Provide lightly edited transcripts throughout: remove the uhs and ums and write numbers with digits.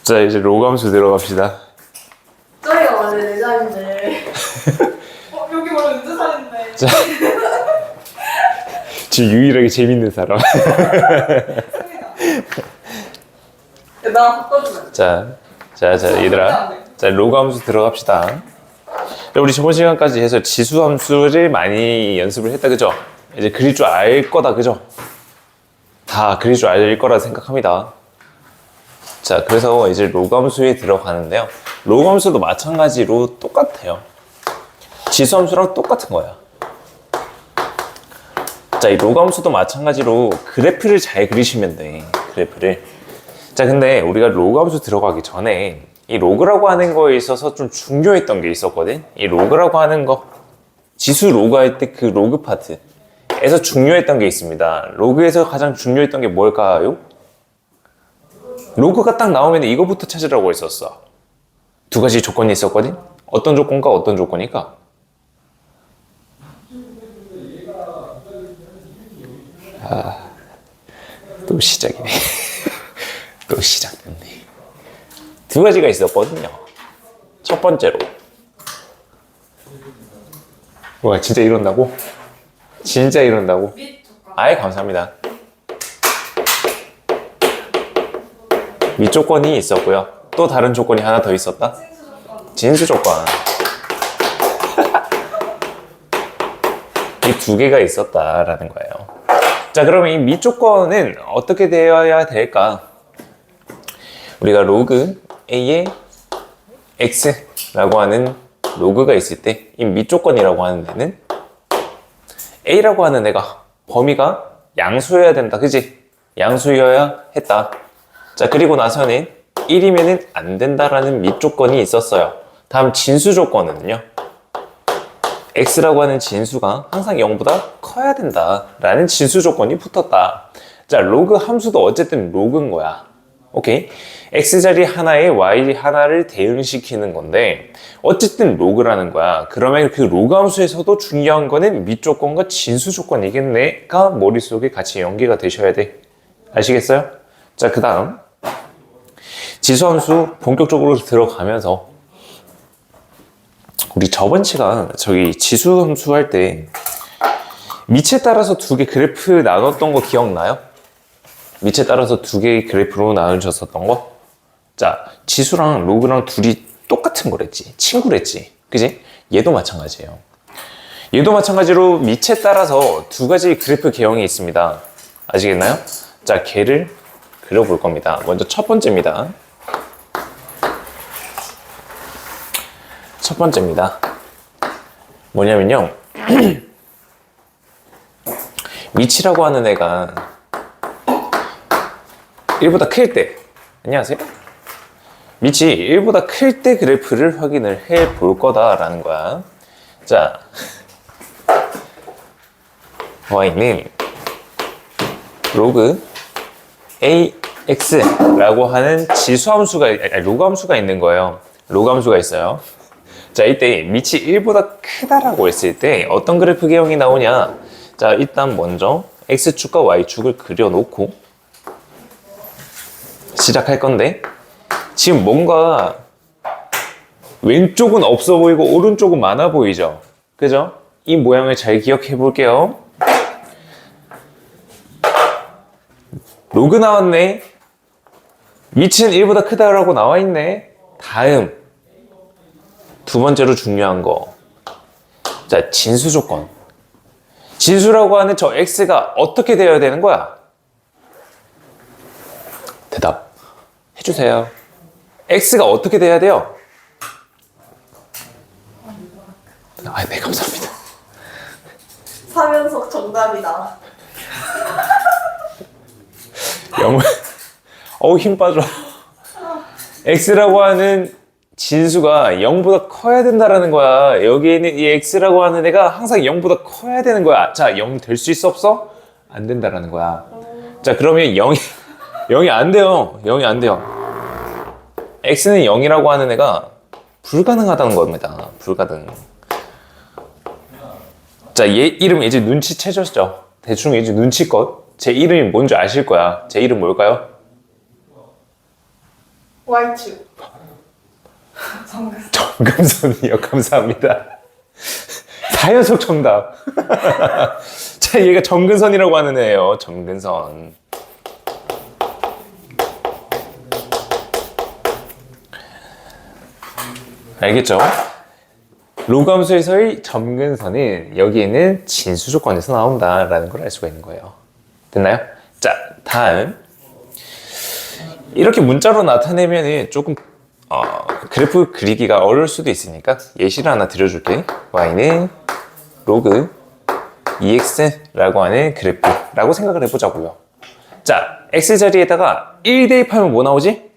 자, 이제 로감수 들어갑시다. 저희가 원래 내장인데. 여기 원래 은주사인데. 자, 지금 유일하게 재밌는 사람. 나 바꿔주면. 자, 얘들아. 자, 로감수 들어갑시다. 자, 우리 저번 시간까지 해서 지수 함수를 많이 연습을 했다, 그죠? 이제 그릴 줄 알 거다, 그죠? 다 그릴 줄 알 거라 생각합니다. 자, 그래서 이제 로감수에 들어가는데요. 로감수도 마찬가지로 똑같아요. 지수 함수랑 똑같은 거야. 자, 이 로감수도 마찬가지로 그래프를 잘 그리시면 돼. 그래프를. 자, 근데 우리가 로감수 들어가기 전에 이 로그라고 하는 거에 있어서 좀 중요했던 게 있었거든. 이 로그라고 하는 거, 지수 로그 할 때 그 로그 파트에서 중요했던 게 있습니다. 로그에서 가장 중요했던 게 뭘까요? 로그가 딱 나오면 이거부터 찾으라고 했었어. 두 가지 조건이 있었거든. 어떤 조건과 어떤 조건일까? 또 시작이네. 또 시작됐네. 두 가지가 있었거든요. 첫 번째로. 와, 진짜 이런다고? 진짜 이런다고? 아예 감사합니다. 밑조건이 있었고요. 또 다른 조건이 하나 더 있었다? 진수 조건. 이 두 개가 있었다라는 거예요. 자, 그러면 이 밑조건은 어떻게 되어야 될까? 우리가 로그 A의 X라고 하는 로그가 있을 때 이 밑조건이라고 하는 데는 A라고 하는 애가 범위가 양수여야 된다. 그지? 양수여야 했다. 자, 그리고 나서는 1이면 안 된다라는 밑조건이 있었어요. 다음 진수 조건은요. X라고 하는 진수가 항상 0보다 커야 된다라는 진수 조건이 붙었다. 자, 로그 함수도 어쨌든 로그인 거야. 오케이? X자리 하나에 Y 하나를 대응시키는 건데 어쨌든 로그라는 거야. 그러면 그 로그 함수에서도 중요한 거는 밑조건과 진수 조건이겠네가 머릿속에 같이 연계가 되셔야 돼. 아시겠어요? 자, 그 다음 지수함수 본격적으로 들어가면서 우리 저번 시간 저기 지수함수 할 때 밑에 따라서 두 개 그래프 나눴던 거 기억나요? 밑에 따라서 두 개의 그래프로 나누셨었던 거? 자, 지수랑 로그랑 둘이 똑같은 거랬지. 친구랬지. 그지? 얘도 마찬가지예요. 얘도 마찬가지로 밑에 따라서 두 가지 그래프 개형이 있습니다. 아시겠나요? 자, 걔를 그려볼 겁니다. 먼저 첫 번째입니다. 첫 번째입니다. 뭐냐면요. 위치라고 하는 애가 1보다 클 때, 안녕하세요. 밑이 1보다 클 때 그래프를 확인을 해 볼 거다라는 거야. 자, y는 로그 ax라고 하는 로그 함수가 있는 거예요. 로그 함수가 있어요. 자, 이때 밑이 1보다 크다라고 했을 때 어떤 그래프 개형이 나오냐? 자, 일단 먼저 x축과 y축을 그려놓고 시작할 건데 지금 뭔가 왼쪽은 없어 보이고 오른쪽은 많아 보이죠? 그죠? 이 모양을 잘 기억해 볼게요. 로그 나왔네. 밑은 1보다 크다라고 나와 있네. 다음 두 번째로 중요한 거. 자, 진수 조건. 진수라고 하는 저 x가 어떻게 되어야 되는 거야? 대답 해주세요. x가 어떻게 돼야 돼요? 아, 네, 감사합니다. 3연속 정답이다. 힘 빠져. x라고 하는 진수가 0보다 커야 된다라는 거야. 여기에 있는 이 x라고 하는 애가 항상 0보다 커야 되는 거야. 자, 0 될 수 있어 없어? 안 된다라는 거야. 자, 그러면 0이 안 돼요. 0이 안 돼요. x는 0이라고 하는 애가 불가능하다는 겁니다. 불가능. 자, 얘 이름 이제 눈치채셨죠? 대충 이제 눈치껏 제 이름이 뭔지 아실 거야. 제 이름 뭘까요? Y2. 정글. 정근선이요. 감사합니다. 4연속 정답. 자, 얘가 정근선이라고 하는 애예요. 정근선. 알겠죠? 로그 함수에서의 점근선은 여기에는 진수 조건에서 나온다라는 걸 알 수가 있는 거예요. 됐나요? 자, 다음. 이렇게 문자로 나타내면 조금 그래프 그리기가 어려울 수도 있으니까 예시를 하나 드려줄게. y는 로그 2x라고 하는 그래프라고 생각을 해보자고요. 자, x 자리에다가 1 대입하면 뭐 나오지?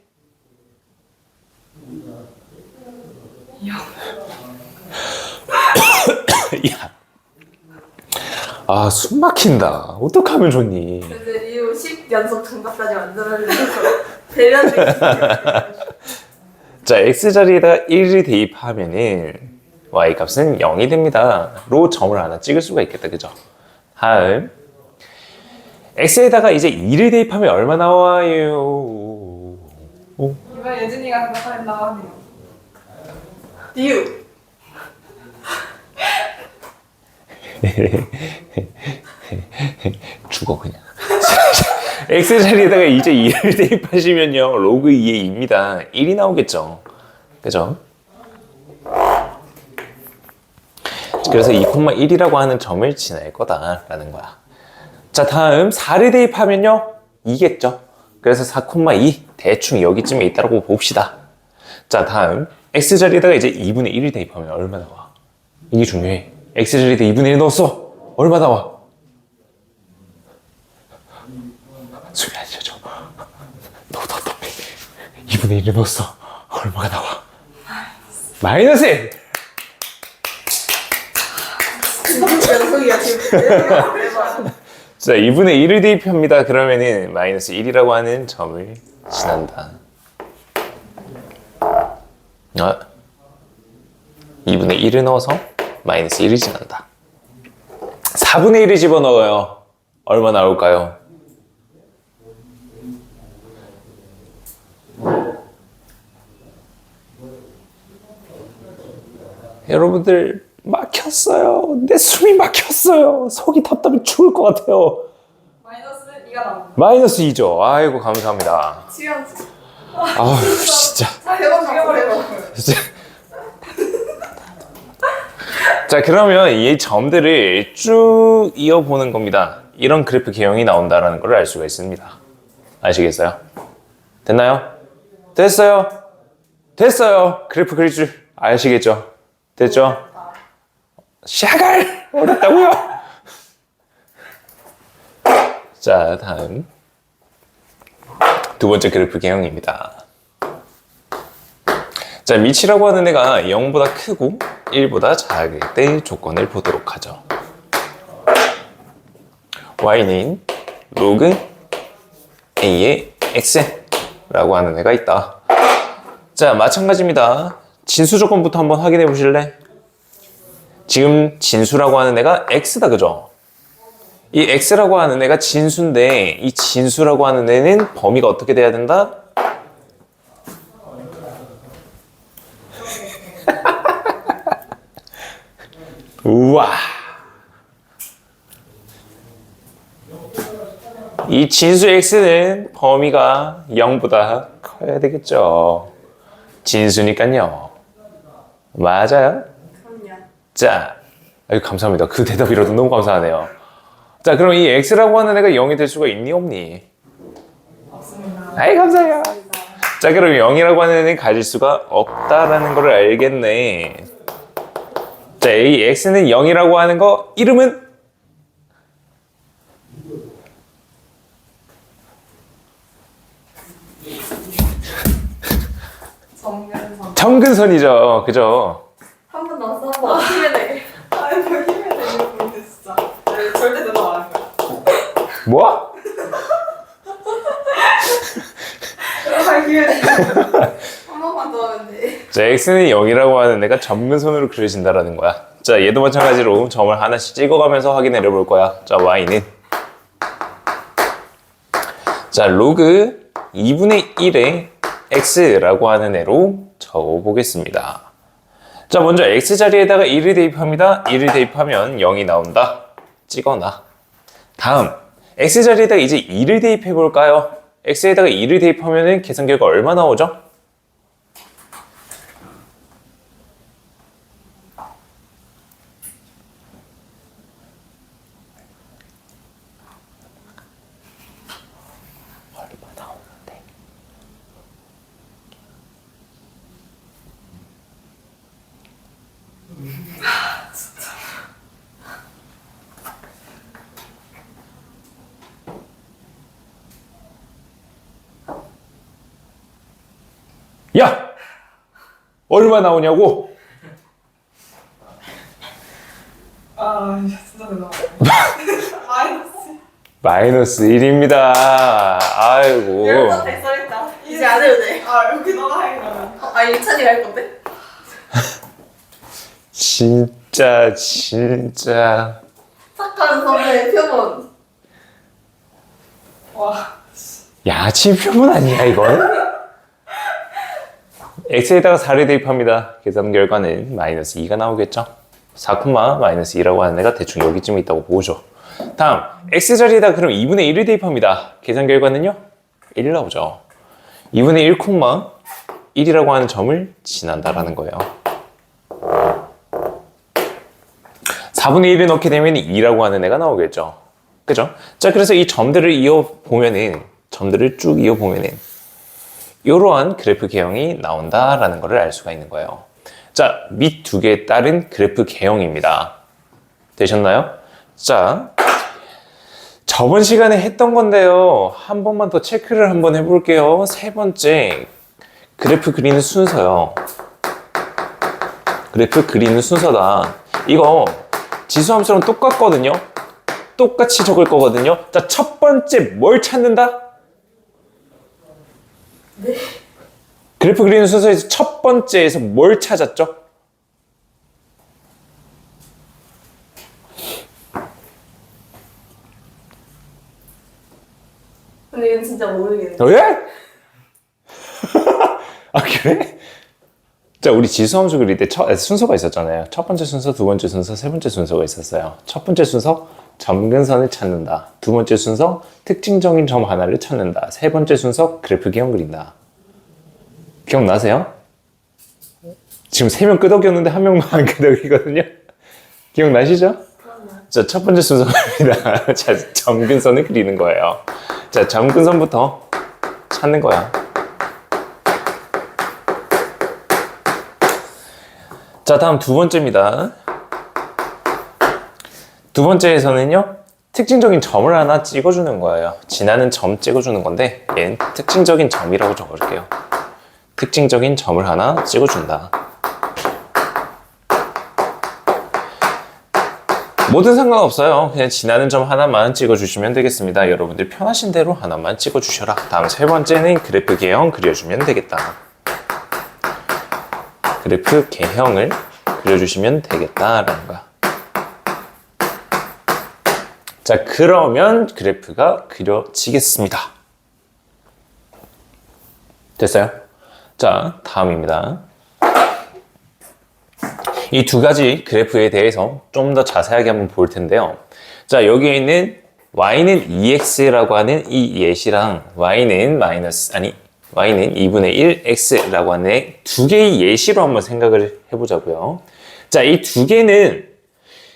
야, 아, 숨 막힌다. 어떡하면 좋니? 근데 이후 10연속 정답까지 만들어내면서 대련을 자, x 자리에다가 1을 대입하면은 y 값은 0이 됩니다. 로 점을 하나 찍을 수가 있겠다. 그죠? 다음. x에다가 이제 2를 대입하면 얼마 나와요? 이번 예진이가 생각한다고 하네요. 디유. 죽어 그냥. x 자리에다가 이제 2를 대입하시면요 로그 2의 2입니다. 1이 나오겠죠. 그죠? 그래서 2,1이라고 하는 점을 지날 거다라는 거야. 자, 다음 4를 대입하면요 2겠죠. 그래서 4,2 대충 여기쯤에 있다고 봅시다. 자, 다음 x 자리에다가 이제 2분의 1을 대입하면 얼마 나와? 이게 중요해. x 자리에다 2분의 1 넣었어. 얼마 나와? 숨이 안 쉬어져. 너무 답답해. 2분의 1을 넣었어. 얼마가 나와? 마이너스 1! 연속이야 지금. 자, 2분의 1을 대입합니다. 그러면은 마이너스 1이라고 하는 점을 지난다. 2분의 1을 넣어서 마이너스 1을 지난다. 4분의 1을 집어넣어요. 얼마 나올까요? 여러분들 막혔어요. 내 숨이 막혔어요. 속이 답답해 죽을 것 같아요. 마이너스 2가 나옵니다. 마이너스 2죠. 아이고 감사합니다. 7연속. 아우 진짜. 대박 죽여버려. 진짜. 자, 그러면 이 점들을 쭉 이어보는 겁니다. 이런 그래프 개형이 나온다는 걸 알 수가 있습니다. 아시겠어요? 됐나요? 됐어요? 됐어요. 그래프 그릴 줄 아시겠죠? 됐죠? 샤갈! 어렵다고요? 자, 다음 두 번째 그래프 개형입니다. 자, 미치라고 하는 애가 0보다 크고 1보다 작을 때 조건을 보도록 하죠. y는 로그 a의 x라고 하는 애가 있다. 자, 마찬가지입니다. 진수 조건부터 한번 확인해 보실래? 지금 진수라고 하는 애가 x다, 그죠? 이 x라고 하는 애가 진수인데 이 진수라고 하는 애는 범위가 어떻게 돼야 된다? 우와! 이 진수 x는 범위가 0보다 커야 되겠죠. 진수니까요. 맞아요? 그럼요. 자, 아유, 감사합니다. 그 대답이라도 너무 감사하네요. 자, 그럼 이 x라고 하는 애가 0이 될 수가 있니 없니? 없습니다. 아이, 감사해요. 자, 그럼 0이라고 하는 애는 가질 수가 없다라는 걸 알겠네. 자, 이 x는 0이라고 하는 거 이름은? 정근선. 정근선이죠. 그죠? 한 번 남았어. 한 번. 힘에 내. 아니 별 힘이 되는 건데 진짜. 네, 절대 대답 안 할 거야. 뭐? 할 기회 한 번만 더 하면 돼. 자, x는 0이라고 하는 애가 점근선으로 그려진다라는 거야. 자, 얘도 마찬가지로 점을 하나씩 찍어가면서 확인해 볼 거야. 자, y는 자, 로그 2분의 1의 x라고 하는 애로 적어보겠습니다. 자, 먼저 x자리에다가 1을 대입합니다. 1을 대입하면 0이 나온다. 찍어놔. 다음, x자리에다가 이제 2를 대입해 볼까요? x에다가 2를 대입하면 계산 결과 얼마 나오죠? 야! 얼마 나오냐고? 아, 진짜 대단하다. 마이너스. 마이너스 1입니다. 아이고. 열번 백설했다. 이제 안 해도 돼. 아, 여기 너가 해, 그러면. 아, 일찬이가 할 건데? 진짜. 착한 선배의 표본. 와. 야치 표본 아니야, 이건? x에다가 4를 대입합니다. 계산 결과는 마이너스 2가 나오겠죠? 4, 마이너스 2라고 하는 애가 대충 여기쯤에 있다고 보죠. 다음, x자리에다 그럼 2분의 1을 대입합니다. 계산 결과는요? 1 나오죠. 2분의 1, 1이라고 하는 점을 지난다라는 거예요. 4분의 1을 넣게 되면 2라고 하는 애가 나오겠죠. 그죠? 자, 그래서 이 점들을 쭉 이어보면은 이러한 그래프 개형이 나온다라는 것을 알 수가 있는 거예요. 자, 밑 두 개에 따른 그래프 개형입니다. 되셨나요? 자, 저번 시간에 했던 건데요. 한 번만 더 체크를 한번 해볼게요. 세 번째, 그래프 그리는 순서요. 그래프 그리는 순서다. 이거 지수함수랑 똑같거든요. 똑같이 적을 거거든요. 자, 첫 번째 뭘 찾는다? 네. 그래프 그리는 순서에서 첫 번째에서 뭘 찾았죠? 근데 이건 진짜 모르겠네. 왜? 아, 그래? 자, 우리 지수함수 그릴 때 순서가 있었잖아요. 첫 번째 순서, 두 번째 순서, 세 번째 순서가 있었어요. 첫 번째 순서, 점근선을 찾는다. 두 번째 순서, 특징적인 점 하나를 찾는다. 세 번째 순서, 그래프 개형 그린다. 기억나세요? 지금 3명 끄덕였는데 한 명만 안 끄덕이거든요? 기억나시죠? 자, 첫 번째 순서입니다. 자, 점근선을 그리는 거예요. 자, 점근선부터 찾는 거야. 자, 다음 두 번째입니다. 두 번째에서는요, 특징적인 점을 하나 찍어주는 거예요. 지나는 점 찍어주는 건데, 얘는 특징적인 점이라고 적어줄게요. 특징적인 점을 하나 찍어준다. 뭐든 상관없어요. 그냥 지나는 점 하나만 찍어주시면 되겠습니다. 여러분들 편하신 대로 하나만 찍어주셔라. 다음 세 번째는 그래프 개형 그려주면 되겠다. 그래프 개형을 그려주시면 되겠다라는 거야. 자, 그러면 그래프가 그려지겠습니다. 됐어요? 자, 다음입니다. 이 두 가지 그래프에 대해서 좀 더 자세하게 한번 볼 텐데요. 자, 여기에 있는 y는 2x라고 하는 이 예시랑 y는 2분의 1 x라고 하는 두 개의 예시로 한번 생각을 해보자고요. 자, 이 두 개는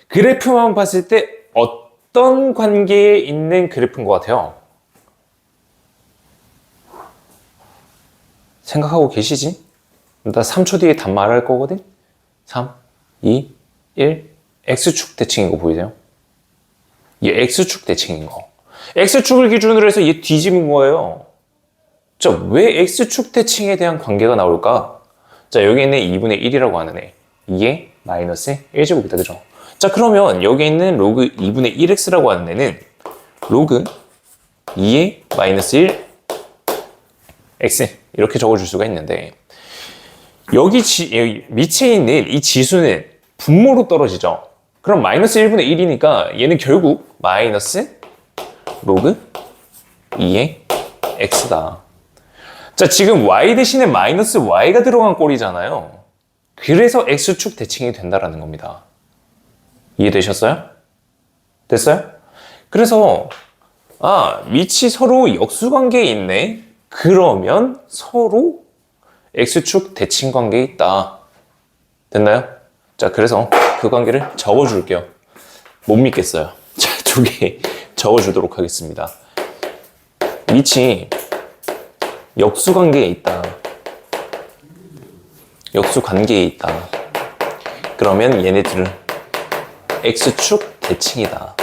그래프만 봤을 때 어떤 관계에 있는 그래프인 것 같아요? 생각하고 계시지? 나 3초 뒤에 답 말할 거거든? 3, 2, 1, x축 대칭인 거 보이세요? 얘 x축 대칭인 거. x축을 기준으로 해서 얘 뒤집은 거예요. 자, 왜 x축 대칭에 대한 관계가 나올까? 자, 여기 있는 2분의 1이라고 하는 애. 이게 마이너스 1제곱이다, 그죠? 자, 그러면 여기 있는 로그 2분의 1x라고 하는 애는 로그 2의 마이너스 1 x 이렇게 적어줄 수가 있는데, 여기 밑에 있는 이 지수는 분모로 떨어지죠. 그럼 마이너스 1분의 1이니까 얘는 결국 마이너스 로그 2의 x다. 자, 지금 y 대신에 마이너스 y가 들어간 꼴이잖아요. 그래서 x축 대칭이 된다라는 겁니다. 이해되셨어요? 됐어요? 그래서 밑이 서로 역수관계에 있네. 그러면 서로 x축 대칭 관계에 있다. 됐나요? 자, 그래서 그 관계를 적어줄게요. 못 믿겠어요. 자, 두 개 적어주도록 하겠습니다. 밑이 역수관계에 있다. 역수관계에 있다. 그러면 얘네들은 x축 대칭이다.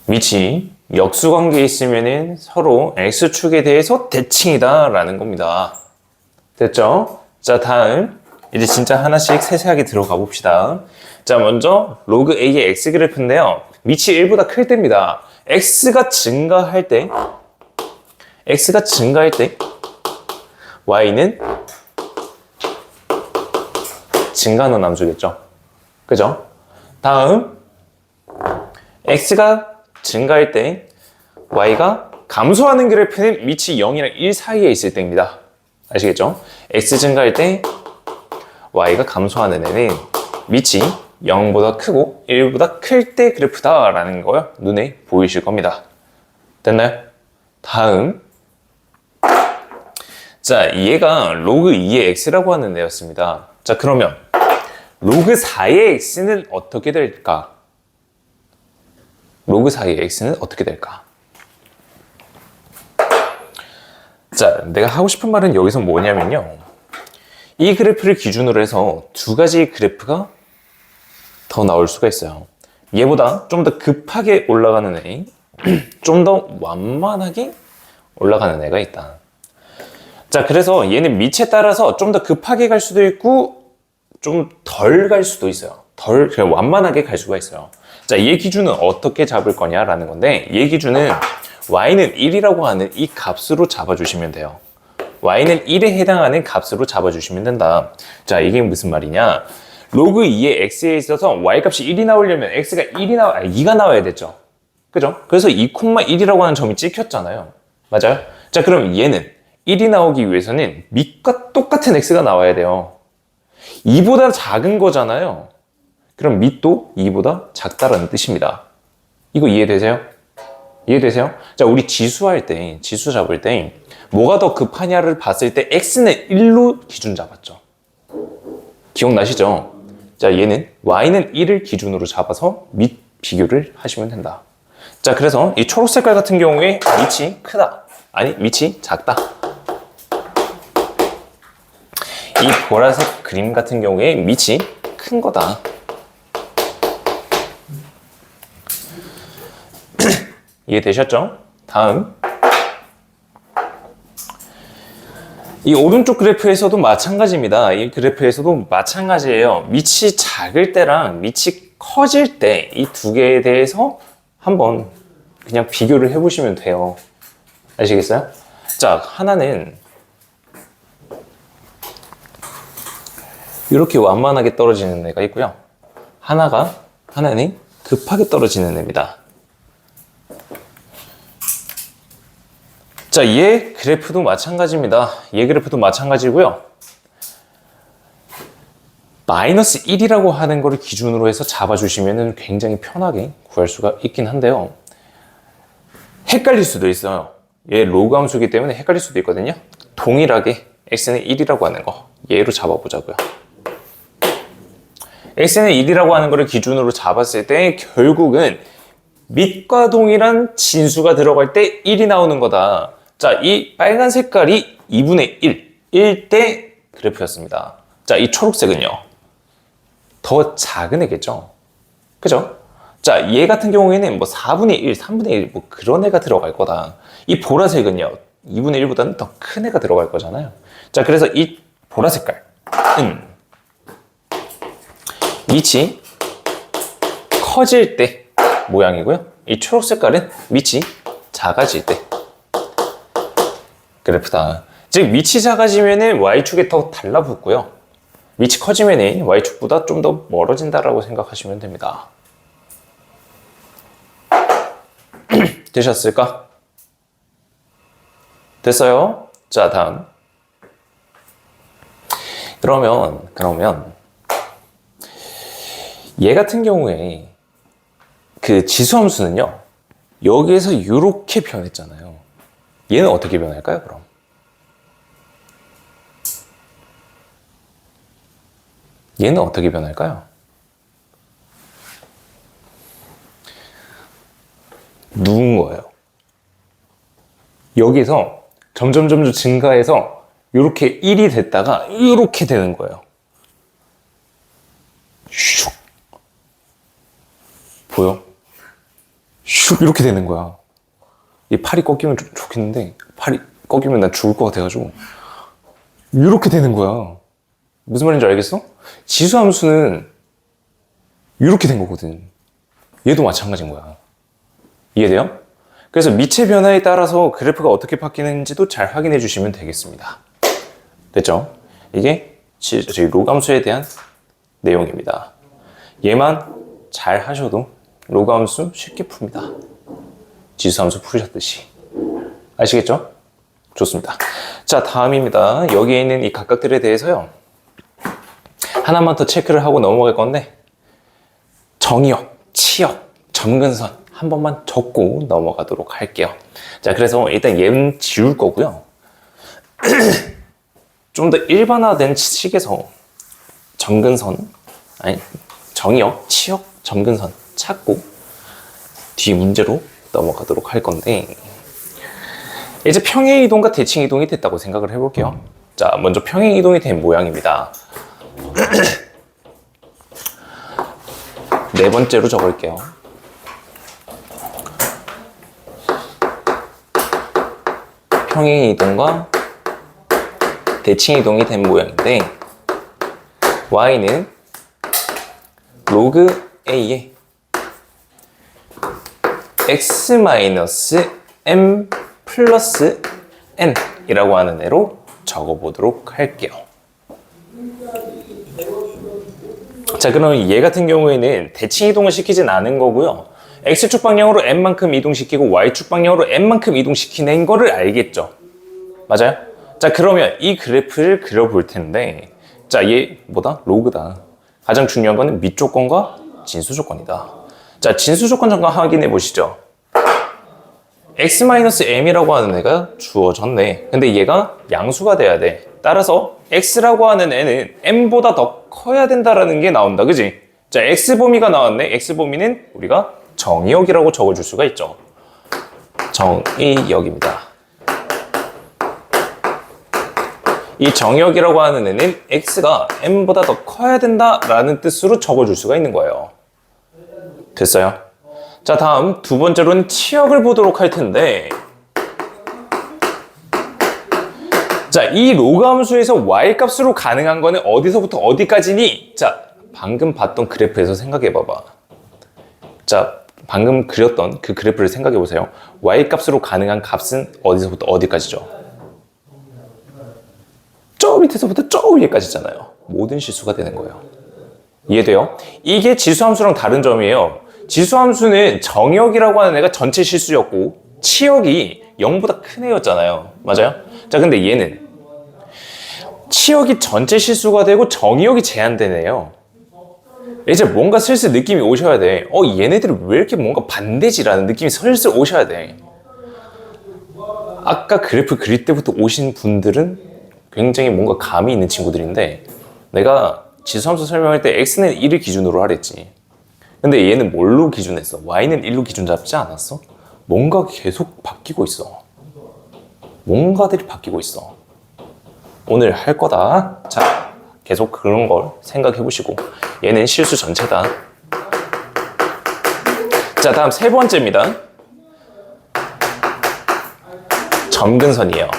밑이 역수관계에 있으면 서로 x축에 대해서 대칭이다 라는 겁니다. 됐죠? 자, 다음 이제 진짜 하나씩 세세하게 들어가 봅시다. 자, 먼저 로그 a의 x 그래프인데요. 밑이 1보다 클 때입니다. x가 증가할 때 y는 증가하는 함수겠죠. 그죠? 다음 x가 증가할 때 y가 감소하는 그래프는 밑이 0이랑 1 사이에 있을 때입니다. 아시겠죠? x 증가할 때 y가 감소하는 애는 밑이 0보다 크고 1보다 클 때 그래프다라는 거요. 눈에 보이실 겁니다. 됐나요? 다음 자, 얘가 로그 2의 x라고 하는 애였습니다. 자, 그러면 로그 4의 x는 어떻게 될까? 로그 4의 x는 어떻게 될까? 자, 내가 하고 싶은 말은 여기서 뭐냐면요. 이 그래프를 기준으로 해서 두 가지 그래프가 더 나올 수가 있어요. 얘보다 좀 더 급하게 올라가는 애, 좀 더 완만하게 올라가는 애가 있다. 자, 그래서 얘는 밑에 따라서 좀 더 급하게 갈 수도 있고 좀 덜 갈 수도 있어요. 그냥 완만하게 갈 수가 있어요. 자, 얘 기준은 어떻게 잡을 거냐라는 건데, 얘 기준은 y는 1이라고 하는 이 값으로 잡아주시면 돼요. y는 1에 해당하는 값으로 잡아주시면 된다. 자, 이게 무슨 말이냐? 로그 2의 x에 있어서 y 값이 1이 나오려면 x가 2가 나와야 되죠. 그죠? 그래서 2,1이라고 하는 점이 찍혔잖아요. 맞아요? 자, 그럼 얘는 1이 나오기 위해서는 밑과 똑같은 x가 나와야 돼요. 2보다 작은 거잖아요. 그럼 밑도 2보다 작다라는 뜻입니다. 이거 이해되세요? 이해되세요? 자, 우리 지수 잡을 때 뭐가 더 급하냐를 봤을 때 x는 1로 기준 잡았죠. 기억나시죠? 자, y는 1을 기준으로 잡아서 밑 비교를 하시면 된다. 자, 그래서 이 초록 색깔 같은 경우에 밑이 크다. 아니, 밑이 작다. 이 보라색 그림 같은 경우에 밑이 큰 거다. 이해되셨죠? 다음 이 오른쪽 그래프에서도 마찬가지입니다. 이 그래프에서도 마찬가지예요. 밑이 작을 때랑 밑이 커질 때 이 두 개에 대해서 한번 그냥 비교를 해보시면 돼요. 아시겠어요? 자, 하나는 이렇게 완만하게 떨어지는 애가 있고요. 하나는 급하게 떨어지는 애입니다. 자, 얘 그래프도 마찬가지입니다. 얘 그래프도 마찬가지고요. 마이너스 1이라고 하는 거를 기준으로 해서 잡아주시면 굉장히 편하게 구할 수가 있긴 한데요. 헷갈릴 수도 있어요. 얘 로그 함수이기 때문에 헷갈릴 수도 있거든요. 동일하게 x는 1이라고 하는 거 얘로 잡아보자고요. x는 1이라고 하는 거를 기준으로 잡았을 때 결국은 밑과 동일한 진수가 들어갈 때 1이 나오는 거다. 자, 이 빨간 색깔이 2분의 1 대 그래프였습니다. 자, 이 초록색은요. 더 작은 애겠죠. 그죠? 자, 얘 같은 경우에는 뭐 4분의 1, 3분의 1 뭐 그런 애가 들어갈 거다. 이 보라색은요. 2분의 1보다는 더 큰 애가 들어갈 거잖아요. 자, 그래서 이 보라 색깔은 밑이 커질 때 모양이고요. 이 초록 색깔은 밑이 작아질 때 그래프다. 즉 밑이 작아지면은 y축에 더 달라붙고요. 밑이 커지면은 y축보다 좀 더 멀어진다라고 생각하시면 됩니다. 되셨을까? 됐어요? 자, 다음. 그러면 얘 같은 경우에 그 지수함수는요, 여기에서 이렇게 변했잖아요. 얘는 어떻게 변할까요, 그럼? 얘는 어떻게 변할까요? 누운 거예요. 여기서 점점 증가해서 이렇게 1이 됐다가 이렇게 되는 거예요. 슉. 보여? 슉 이렇게 되는 거야. 이 팔이 꺾이면 좋겠는데 팔이 꺾이면 난 죽을 것 같아가지고 이렇게 되는 거야. 무슨 말인지 알겠어? 지수함수는 이렇게 된 거거든. 얘도 마찬가지인 거야. 이해돼요? 그래서 미체 변화에 따라서 그래프가 어떻게 바뀌는지도 잘 확인해 주시면 되겠습니다. 됐죠? 이게 저희 로그함수에 대한 내용입니다. 얘만 잘 하셔도 로그함수 쉽게 풉니다. 지수함수 풀으셨듯이. 아시겠죠? 좋습니다. 자, 다음입니다. 여기에 있는 이 각각들에 대해서요, 하나만 더 체크를 하고 넘어갈 건데, 정의역, 치역, 점근선 한 번만 적고 넘어가도록 할게요. 자, 그래서 일단 얘는 지울 거고요. 좀 더 일반화된 식에서 점근선, 아니 정의역, 치역, 점근선 찾고 뒤 문제로 넘어가도록 할 건데, 이제 평행이동과 대칭이동이 됐다고 생각을 해볼게요. 자, 먼저 평행이동이 된 모양입니다. 네 번째로 적을게요. 평행이동과 대칭이동이 된 모양인데, y는 로그 a에 x-m 플러스 n 이라고 하는 애로 적어보도록 할게요. 자, 그럼 얘 같은 경우에는 대칭 이동을 시키진 않은 거고요. x축 방향으로 n만큼 이동시키고 y축 방향으로 n만큼 이동시키는 거를 알겠죠? 맞아요? 자, 그러면 이 그래프를 그려볼 텐데, 자, 얘 뭐다? 로그다. 가장 중요한 거는 밑조건과 진수조건이다. 자, 진수조건 잠깐 확인해 보시죠. x-m이라고 하는 애가 주어졌네. 근데 얘가 양수가 돼야 돼. 따라서 x라고 하는 애는 m보다 더 커야 된다라는 게 나온다. 그지? 자, x범위가 나왔네. x범위는 우리가 정의역이라고 적어줄 수가 있죠. 정의역입니다. 이 정의역이라고 하는 애는 x가 m보다 더 커야 된다라는 뜻으로 적어줄 수가 있는 거예요. 됐어요? 자, 다음 두 번째로는 치역을 보도록 할 텐데, 자, 이 로그 함수에서 y 값으로 가능한 거는 어디서부터 어디까지니? 자, 방금 봤던 그래프에서 생각해 봐봐. 자, 방금 그렸던 그 그래프를 생각해 보세요. y 값으로 가능한 값은 어디서부터 어디까지죠? 저 밑에서부터 저 위에까지잖아요. 모든 실수가 되는 거예요. 이해돼요? 이게 지수함수랑 다른 점이에요. 지수함수는 정역이라고 하는 애가 전체 실수였고 치역이 0보다 큰 애였잖아요. 맞아요? 자, 근데 얘는 치역이 전체 실수가 되고 정역이 제한된 애예요. 이제 뭔가 슬슬 느낌이 오셔야 돼. 얘네들은 왜 이렇게 뭔가 반대지라는 느낌이 슬슬 오셔야 돼. 아까 그래프 그릴 때부터 오신 분들은 굉장히 뭔가 감이 있는 친구들인데, 내가 지수함수 설명할 때 x는 1을 기준으로 하랬지. 근데 얘는 뭘로 기준했어? y는 1로 기준 잡지 않았어? 뭔가 계속 바뀌고 있어. 뭔가들이 바뀌고 있어. 오늘 할 거다. 자, 계속 그런 걸 생각해 보시고, 얘는 실수 전체다. 자, 다음 세 번째입니다. 점근선이에요.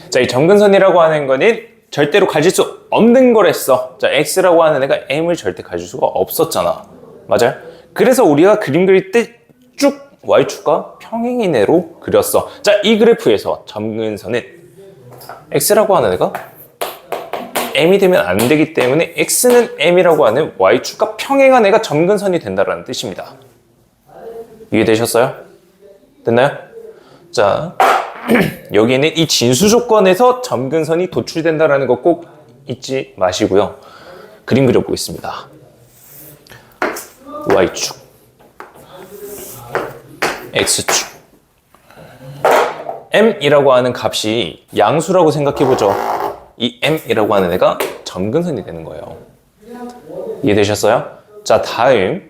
자, 이 점근선이라고 하는 거는 절대로 가질 수 없는 거랬어. 자, x라고 하는 애가 m을 절대 가질 수가 없었잖아. 맞아요? 그래서 우리가 그림 그릴 때 쭉 y축과 평행인 애로 그렸어. 자, 이 그래프에서 점근선은 x라고 하는 애가 m이 되면 안 되기 때문에 x는 m이라고 하는 y축과 평행한 애가 점근선이 된다는 뜻입니다. 이해되셨어요? 됐나요? 자, 여기에는 이 진수 조건에서 점근선이 도출된다는 거 꼭 잊지 마시고요. 그림 그려보겠습니다. y축, x축, m이라고 하는 값이 양수라고 생각해보죠. 이 m이라고 하는 애가 점근선이 되는 거예요. 이해되셨어요? 자, 다음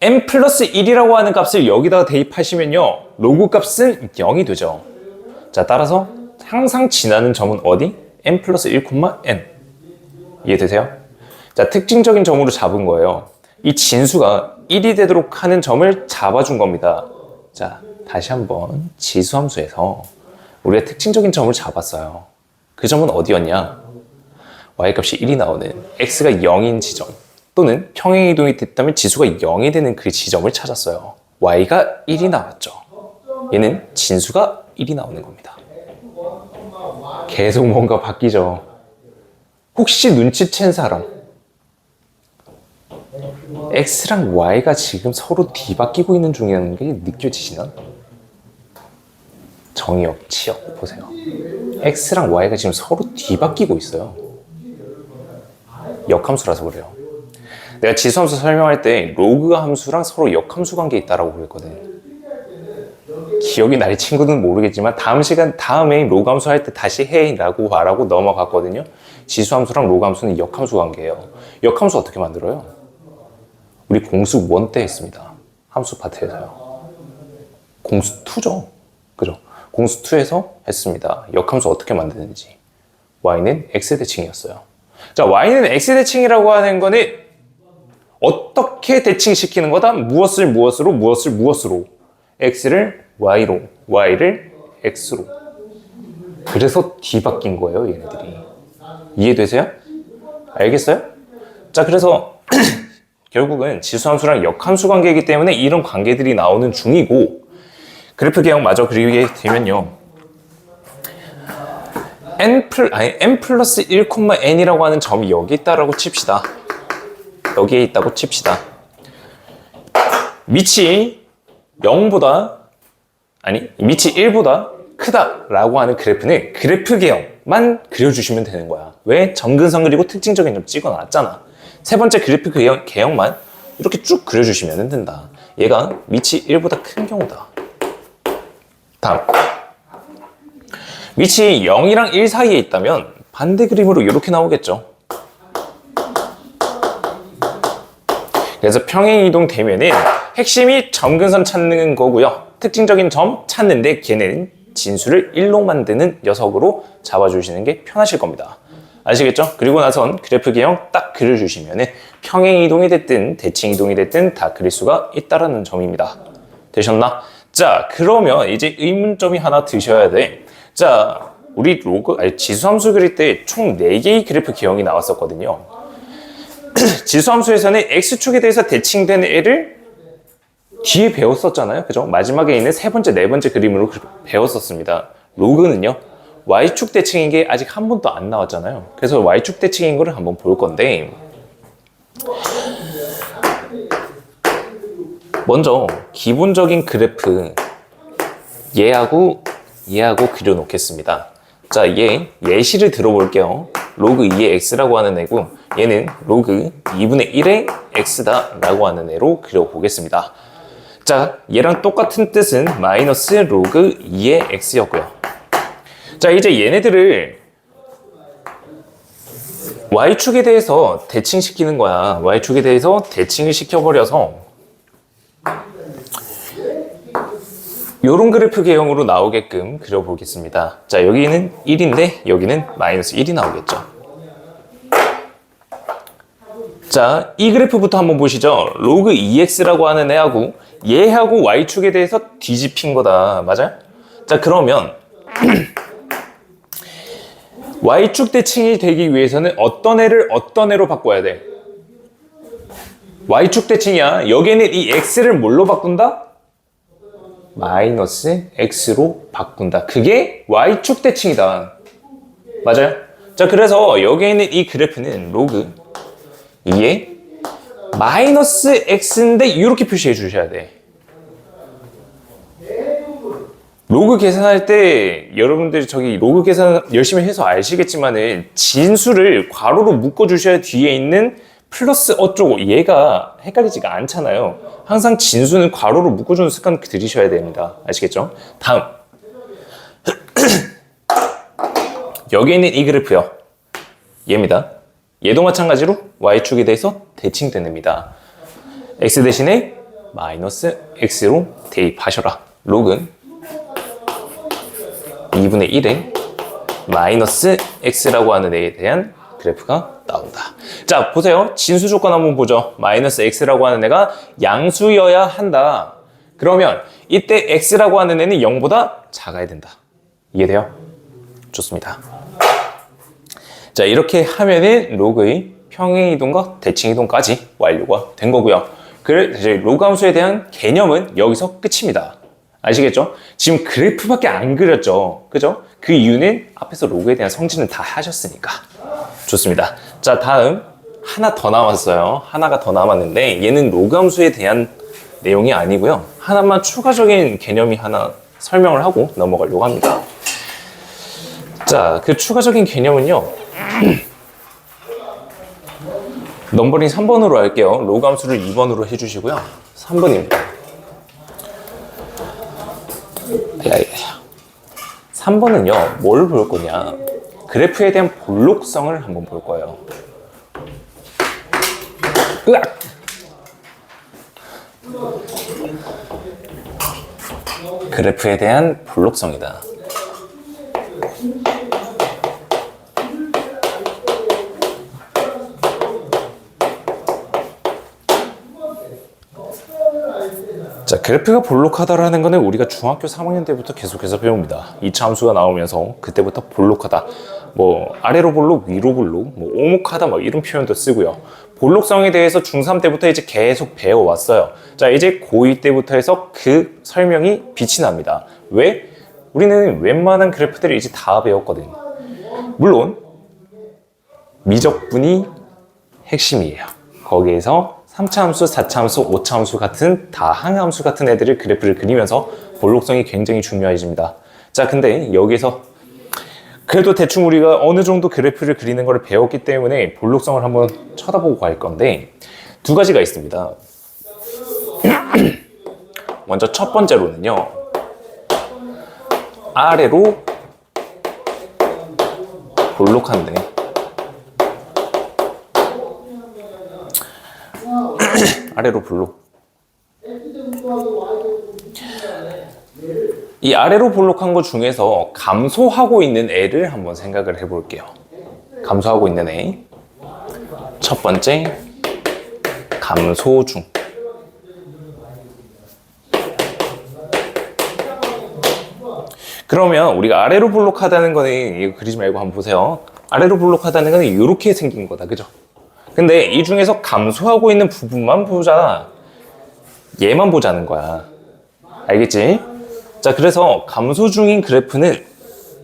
m 플러스 1이라고 하는 값을 여기다가 대입하시면요, 로그 값은 0이 되죠. 자, 따라서 항상 지나는 점은 어디? m 플러스 1, n. 이해되세요? 자, 특징적인 점으로 잡은 거예요. 이 진수가 1이 되도록 하는 점을 잡아준 겁니다. 자, 다시 한번 지수함수에서 우리가 특징적인 점을 잡았어요. 그 점은 어디였냐? y값이 1이 나오는 x가 0인 지점, 또는 평행이동이 됐다면 지수가 0이 되는 그 지점을 찾았어요. y가 1이 나왔죠. 얘는 진수가 1이 나오는 겁니다. 계속 뭔가 바뀌죠. 혹시 눈치챈 사람, x랑 y가 지금 서로 뒤바뀌고 있는 중이라는 게 느껴지시나? 정의역, 치역 보세요. x랑 y가 지금 서로 뒤바뀌고 있어요. 역함수라서 그래요. 내가 지수함수 설명할 때 로그 함수랑 서로 역함수 관계에 있다라고 그랬거든. 기억이 날 친구는 모르겠지만 다음에 로그 함수 할 때 다시 해 라고 말하고 넘어갔거든요. 지수함수랑 로그 함수는 역함수 관계예요. 역함수 어떻게 만들어요? 우리 공수 1 때 했습니다. 함수 파트에서요. 공수 2죠. 그죠? 공수 2에서 했습니다. 역함수 어떻게 만드는지. y는 x대칭이었어요. 자, y는 x대칭이라고 하는 거는 어떻게 대칭시키는 거다? 무엇을 무엇으로? x를 y로, y를 x로. 그래서 뒤바뀐 거예요, 얘네들이. 이해되세요? 알겠어요? 자, 그래서 결국은 지수함수랑 역함수 관계이기 때문에 이런 관계들이 나오는 중이고, 그래프 개형 마저 그리게 되면요, m 플러스 1, n이라고 하는 점이 여기 있다라고 칩시다. 여기에 있다고 칩시다. 밑이 1보다 크다라고 하는 그래프는 그래프 개형만 그려주시면 되는 거야. 왜? 점근선 그리고 특징적인 점 찍어놨잖아. 세 번째 그래프 개형만 이렇게 쭉 그려주시면 된다. 얘가 밑이 1보다 큰 경우다. 다음, 밑이 0이랑 1 사이에 있다면 반대 그림으로 이렇게 나오겠죠. 그래서 평행이동 되면은 핵심이 점근선 찾는 거고요. 특징적인 점 찾는데 걔네는 진수를 1로 만드는 녀석으로 잡아주시는 게 편하실 겁니다. 아시겠죠? 그리고 나선 그래프 개형 딱 그려주시면은 평행이동이 됐든 대칭이동이 됐든 다 그릴 수가 있다라는 점입니다. 되셨나? 자, 그러면 이제 의문점이 하나 드셔야 돼. 자, 우리 지수함수 그릴 때 총 4개의 그래프 개형이 나왔었거든요. 지수함수에서는 x축에 대해서 대칭된 애를 뒤에 배웠었잖아요. 그죠? 마지막에 있는 세 번째, 네 번째 그림으로 배웠었습니다. 로그는요, y축 대칭인 게 아직 한 번도 안 나왔잖아요. 그래서 y축 대칭인 거를 한번 볼 건데, 먼저 기본적인 그래프 얘하고 그려놓겠습니다. 자, 예시를 들어볼게요. 로그 2의 x라고 하는 애고, 얘는 로그 2분의 1의 x다 라고 하는 애로 그려보겠습니다. 자, 얘랑 똑같은 뜻은 마이너스 로그 2의 x였고요. 자, 이제 얘네들을 y축에 대해서 대칭시키는 거야. y축에 대해서 대칭을 시켜버려서 요런 그래프 개형으로 나오게끔 그려보겠습니다. 자, 여기는 1인데 여기는 마이너스 1이 나오겠죠. 자, 이 그래프부터 한번 보시죠. 로그 2x라고 하는 애하고 얘하고 y축에 대해서 뒤집힌 거다. 맞아요? 자, 그러면 y축 대칭이 되기 위해서는 어떤 애로 바꿔야 돼? y축 대칭이야. 여기에는 이 x를 뭘로 바꾼다? 마이너스 x로 바꾼다. 그게 y축 대칭이다. 맞아요? 자, 그래서 여기에 있는 이 그래프는 로그 이게 마이너스 x인데 이렇게 표시해 주셔야 돼. 로그 계산할 때 여러분들이 저기 로그 계산 열심히 해서 아시겠지만은 진수를 괄호로 묶어 주셔야 뒤에 있는 플러스 어쩌고 얘가 헷갈리지가 않잖아요. 항상 진수는 괄호로 묶어주는 습관 들이셔야 됩니다. 아시겠죠? 다음 여기 있는 이 그래프요. 얘입니다. 얘도 마찬가지로 y축에 대해서 대칭됩니다. x 대신에 마이너스 x로 대입하셔라. 로그 2분의 1에 마이너스 x라고 하는 애에 대한 그래프가 나온다. 자, 보세요. 진수 조건 한번 보죠. 마이너스 x라고 하는 애가 양수여야 한다. 그러면 이때 x라고 하는 애는 0보다 작아야 된다. 이해돼요? 좋습니다. 자, 이렇게 하면은 로그의 평행이동과 대칭이동까지 완료가 된 거고요. 그래서 로그 함수에 대한 개념은 여기서 끝입니다. 아시겠죠? 지금 그래프밖에 안 그렸죠. 그죠? 그 이유는 앞에서 로그에 대한 성질은 다 하셨으니까. 좋습니다. 자, 다음 하나 더 남았어요. 하나가 더 남았는데 얘는 로그 함수에 대한 내용이 아니고요. 하나만 추가적인 개념이 하나 설명을 하고 넘어가려고 합니다. 자, 그 추가적인 개념은요. 넘버링 3번으로 할게요. 로그 함수를 2번으로 해주시고요. 3번입니다. 3번은요, 뭘 볼 거냐? 그래프에 대한 볼록성을 한번 볼 거예요. 으악! 그래프에 대한 볼록성이다. 자, 그래프가 볼록하다라는 거는 우리가 중학교 3학년 때부터 계속해서 배웁니다. 2차 함수가 나오면서 그때부터 볼록하다. 뭐 아래로 볼록, 위로 볼록, 뭐 오목하다 뭐 이런 표현도 쓰고요. 볼록성에 대해서 중3 때부터 이제 계속 배워왔어요. 자, 이제 고2 때부터 해서 그 설명이 빛이 납니다. 왜? 우리는 웬만한 그래프들을 이제 다 배웠거든. 물론 미적분이 핵심이에요. 거기에서 3차 함수, 4차 함수, 5차 함수 같은 다항함수 같은 애들을 그래프를 그리면서 볼록성이 굉장히 중요해집니다. 자, 근데 여기서 그래도 대충 우리가 어느 정도 그래프를 그리는 걸 배웠기 때문에 볼록성을 한번 쳐다보고 갈 건데 두 가지가 있습니다. 먼저 첫 번째로는요. 아래로 볼록한데 아래로 볼록. 이 아래로 볼록한 것 중에서 감소하고 있는 애를 한번 생각을 해볼게요. 감소하고 있는 애. 첫 번째, 감소중. 그러면 우리가 아래로 볼록하다는 거는 이거 그리지 말고 한번 보세요. 아래로 볼록하다는 거는 이렇게 생긴 거다. 그죠? 근데 이 중에서 감소하고 있는 부분만 보자. 얘만 보자는 거야. 알겠지? 자, 그래서 감소 중인 그래프는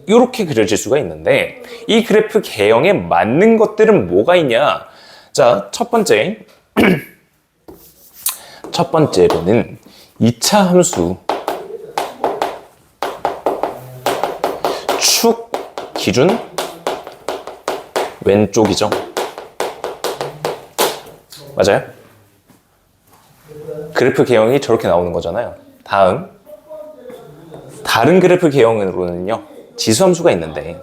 이렇게 그려질 수가 있는데 이 그래프 개형에 맞는 것들은 뭐가 있냐? 자, 첫 번째. 첫 번째로는 2차 함수 축 기준 왼쪽이죠. 맞아요? 그래프 개형이 저렇게 나오는 거잖아요. 다음, 다른 그래프 개형으로는요, 지수함수가 있는데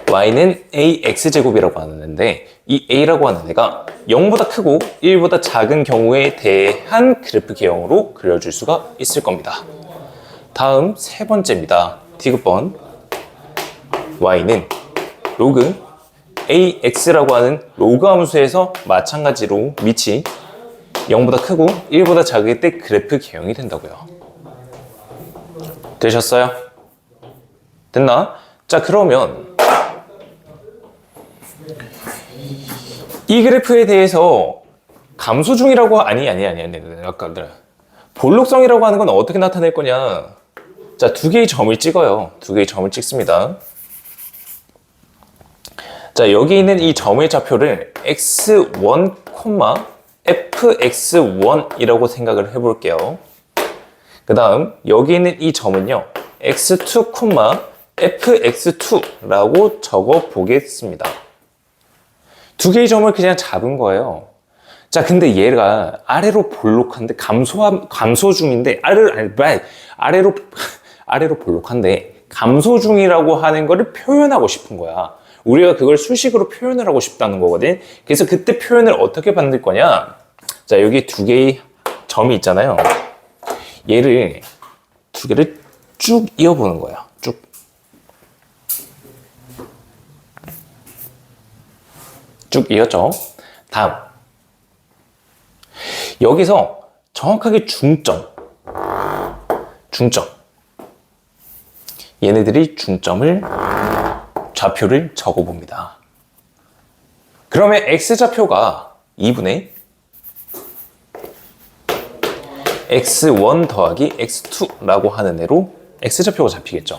y는 ax제곱이라고 하는데 이 a라고 하는 애가 0보다 크고 1보다 작은 경우에 대한 그래프 개형으로 그려줄 수가 있을 겁니다. 다음 세 번째입니다. 디귿번 y는 로그 ax라고 하는 로그 함수에서 마찬가지로 밑이 0보다 크고 1보다 작을 때 그래프 개형이 된다고요. 되셨어요? 됐나? 자, 그러면 이 그래프에 대해서 감소 중이라고 아니 아까 볼록성이라고 하는 건 어떻게 나타낼 거냐? 자, 두 개의 점을 찍어요. 두 개의 점을 찍습니다. 자, 여기 있는 이 점의 좌표를 x1, fx1이라고 생각을 해볼게요. 그 다음 여기 있는 이 점은요 x2, fx2라고 적어 보겠습니다. 두 개의 점을 그냥 잡은 거예요. 자, 근데 얘가 아래로 볼록한데 감소 중인데 아래로 볼록한데 감소 중이라고 하는 거를 표현하고 싶은 거야. 우리가 그걸 수식으로 표현을 하고 싶다는 거거든. 그래서 그때 표현을 어떻게 만들 거냐? 자, 여기 두 개의 점이 있잖아요. 얘를 두 개를 쭉 이어보는 거예요. 쭉 이었죠. 다음 여기서 정확하게 중점 얘네들이 중점을 좌표를 적어 봅니다. 그러면 x좌표가 2분의 x1 더하기 x2라고 하는 애로 x좌표가 잡히겠죠.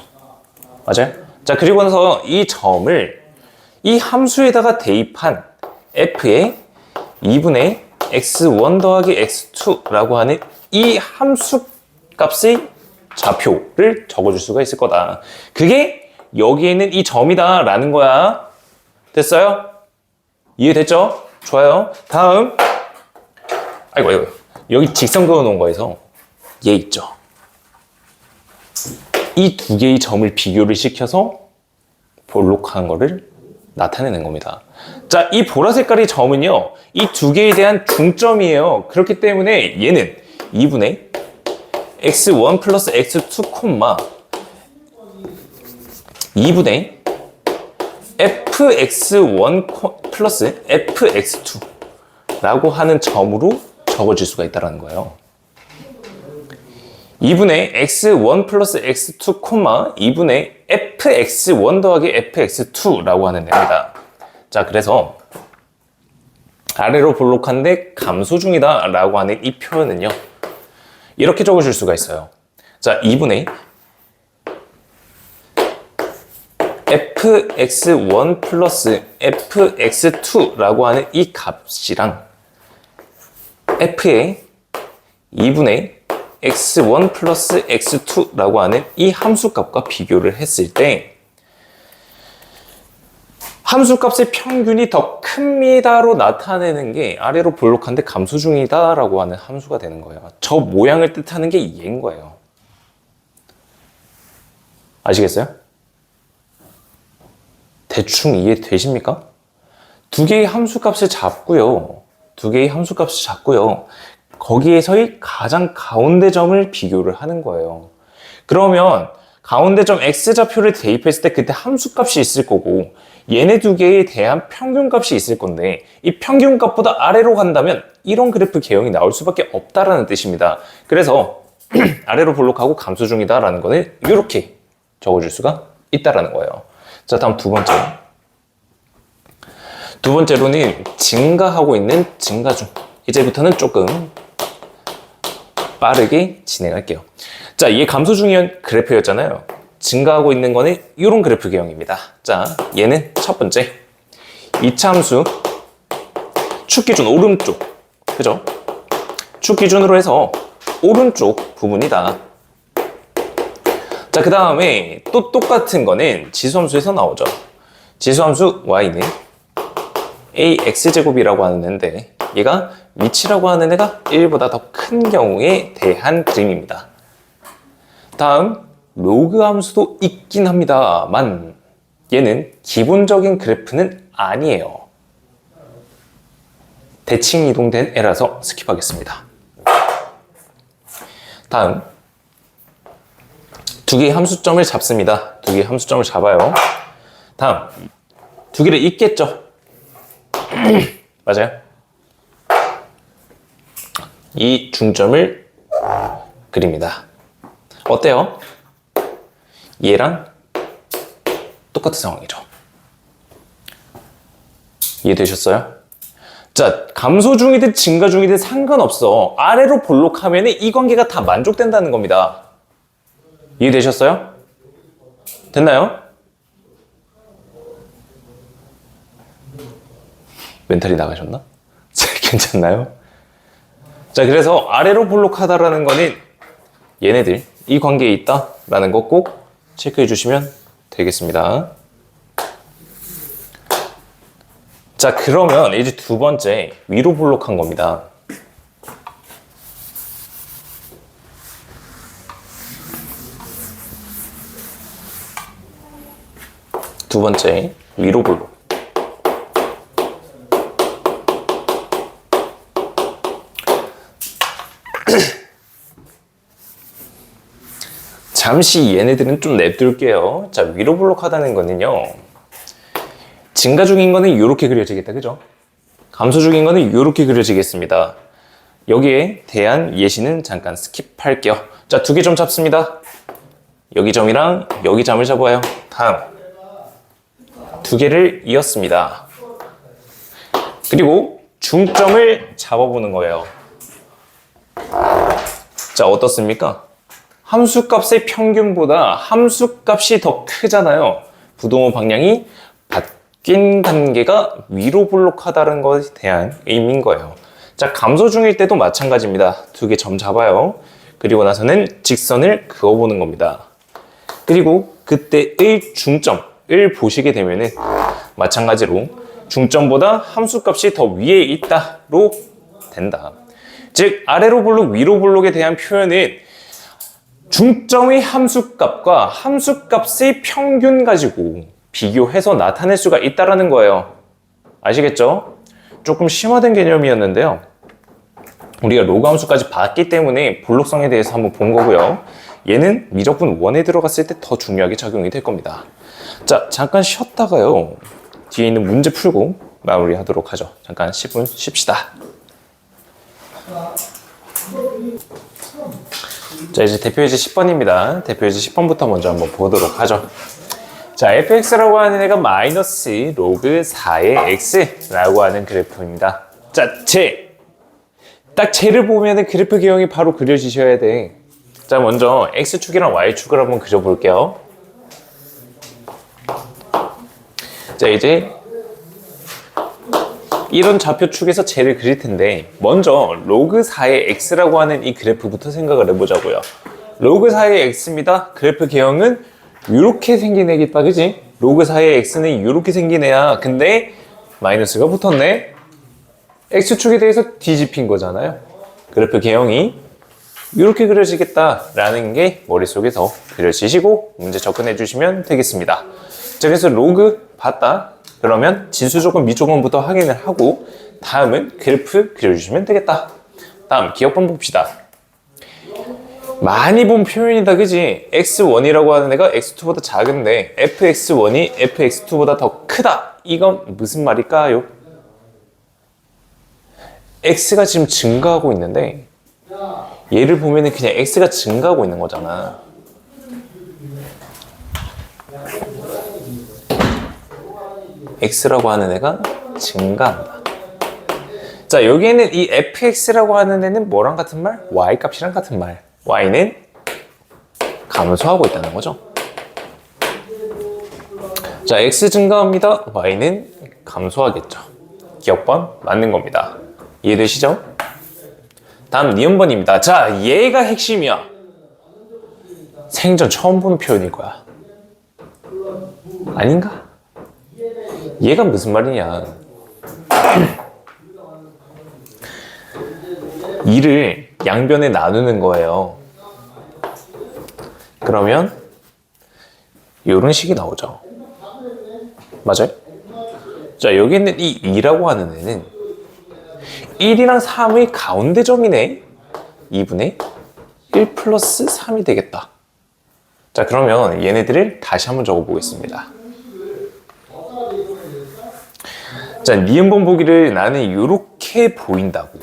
맞아요? 자, 그리고 나서 이 점을 이 함수에다가 대입한 f의 2분의 x1 더하기 x2라고 하는 이 함수 값의 좌표를 적어줄 수가 있을 거다. 그게 여기에 있는 이 점이다 라는 거야. 됐어요? 이해됐죠? 좋아요. 다음 아이고 여기 직선 그어 놓은 거에서 얘 있죠. 이 두 개의 점을 비교를 시켜서 볼록한 거를 나타내는 겁니다. 자, 이 보라 색깔의 점은요 이 두 개에 대한 중점이에요. 그렇기 때문에 얘는 2분의 x1 플러스 x2, 2분의 fx1 플러스 fx2라고 하는 점으로 적어질 수가 있다는 거예요. 2분의 x1 플러스 x2, 2분의 fx1 더하기 fx2라고 하는 애입니다. 자, 그래서 아래로 볼록한데 감소 중이다 라고 하는 이 표현은요 이렇게 적어줄 수가 있어요. 자, 2분의 fx1 플러스 fx2라고 하는 이 값이랑 f의 2분의 x1 플러스 x2라고 하는 이 함수값과 비교를 했을 때 함수값의 평균이 더 큽니다로 나타내는 게 아래로 볼록한데 감소 중이다 라고 하는 함수가 되는 거예요. 저 모양을 뜻하는 게 얘인 거예요. 아시겠어요? 대충 이해되십니까? 두 개의 함수값을 잡고요. 거기에서의 가장 가운데 점을 비교를 하는 거예요. 그러면 가운데 점 x좌표를 대입했을 때 그때 함수값이 있을 거고 얘네 두 개에 대한 평균값이 있을 건데 이 평균값보다 아래로 간다면 이런 그래프 개형이 나올 수밖에 없다라는 뜻입니다. 그래서 아래로 볼록하고 감소 중이다라는 거는 이렇게 적어줄 수가 있다라는 거예요. 자, 다음 두 번째로는 증가하고 있는 증가중. 이제부터는 조금 빠르게 진행할게요. 자, 이게 감소 중이었 그래프였잖아요. 증가하고 있는 거는 이런 그래프 개형입니다. 자, 얘는 첫 번째 2차 함수 축 기준 오른쪽, 그죠? 축 기준으로 해서 오른쪽 부분이다. 자, 그 다음에 또 똑같은 거는 지수함수에서 나오죠. 지수함수 y는 ax제곱이라고 하는 애인데 얘가 위치라고 하는 애가 1보다 더 큰 경우에 대한 그림입니다. 다음 로그 함수도 있긴 합니다만 얘는 기본적인 그래프는 아니에요. 대칭 이동된 애라서 스킵하겠습니다. 다음 두 개의 함수점을 잡습니다. 두 개의 함수점을 잡아요. 다음 두 개를 잇겠죠. 맞아요. 이 중점을 그립니다. 어때요? 얘랑 똑같은 상황이죠. 이해되셨어요? 자, 감소 중이든 증가 중이든 상관없어. 아래로 볼록하면 이 관계가 다 만족된다는 겁니다. 이해되셨어요? 됐나요? 멘탈이 나가셨나? 괜찮나요? 자, 그래서 아래로 볼록하다라는 거는 얘네들 이 관계에 있다라는 거 꼭 체크해 주시면 되겠습니다. 자, 그러면 이제 두 번째 위로 볼록한 겁니다. 두 번째 위로 볼록. 잠시 얘네들은 좀 냅둘게요. 자, 위로 볼록하다는 거는요, 증가 중인 거는 이렇게 그려지겠다, 그죠? 감소 중인 거는 이렇게 그려지겠습니다. 여기에 대한 예시는 잠깐 스킵할게요. 자, 두 개 점 잡습니다. 여기 점이랑 여기 점을 잡아요. 다음 두 개를 이었습니다. 그리고 중점을 잡아보는 거예요. 자, 어떻습니까? 함수값의 평균보다 함수값이 더 크잖아요. 부동호 방향이 바뀐 단계가 위로 볼록하다는 것에 대한 의미인 거예요. 자, 감소 중일 때도 마찬가지입니다. 두 개 점 잡아요. 그리고 나서는 직선을 그어보는 겁니다. 그리고 그때의 중점을 보시게 되면은 마찬가지로 중점보다 함수값이 더 위에 있다로 된다. 즉, 아래로 볼록, 위로 볼록에 대한 표현은 중점의 함수값과 함수값의 평균 가지고 비교해서 나타낼 수가 있다는 거예요. 아시겠죠? 조금 심화된 개념이었는데요. 우리가 로그 함수까지 봤기 때문에 볼록성에 대해서 한번 본 거고요. 얘는 미적분 1에 들어갔을 때 더 중요하게 작용이 될 겁니다. 자, 잠깐 쉬었다가요, 뒤에 있는 문제 풀고 마무리하도록 하죠. 잠깐 10분 쉽시다. 자, 이제 대표예제 10번입니다. 대표예제 10번부터 먼저 한번 보도록 하죠. 자, fx라고 하는 애가 마이너스 로그 4의 x라고 하는 그래프입니다. 자, 딱 쟤를 보면은 그래프 개형이 바로 그려지셔야 돼. 자, 먼저 x축이랑 y축을 한번 그려볼게요. 자, 이제 이런 좌표축에서 쟤를 그릴 텐데, 먼저 로그 4의 x라고 하는 이 그래프부터 생각을 해보자고요. 로그 4의 x입니다. 그래프 개형은 이렇게 생긴 애겠다, 그지? 로그 4의 x는 이렇게 생긴 애야. 근데 마이너스가 붙었네. x축에 대해서 뒤집힌 거잖아요. 그래프 개형이 이렇게 그려지겠다라는 게 머릿속에서 그려지시고 문제 접근해 주시면 되겠습니다. 자, 그래서 로그 봤다. 그러면 진수 조건, 미 조건부터 확인을 하고 다음은 그래프 그려주시면 되겠다. 다음 기억번 봅시다. 많이 본 표현이다, 그지? x1이라고 하는 애가 x2보다 작은데 fx1이 fx2보다 더 크다. 이건 무슨 말일까요? x가 지금 증가하고 있는데 얘를 보면은 그냥 x가 증가하고 있는 거잖아. x라고 하는 애가 증가한다. 자, 여기에는 이 fx라고 하는 애는 뭐랑 같은 말? y 값이랑 같은 말. y는 감소하고 있다는 거죠. 자, x 증가합니다. y는 감소하겠죠. 기억번 맞는 겁니다. 이해되시죠? 다음 니은번입니다. 자, 얘가 핵심이야. 생전 처음 보는 표현일 거야. 아닌가? 얘가 무슨 말이냐. 2를 양변에 나누는 거예요. 그러면 이런 식이 나오죠. 맞아요? 자, 여기 있는 이 2라고 하는 애는 1이랑 3의 가운데 점이네. 2분의 1 플러스 3이 되겠다. 자, 그러면 얘네들을 다시 한번 적어보겠습니다. 자, 니은번 보기를 나는 이렇게 보인다고.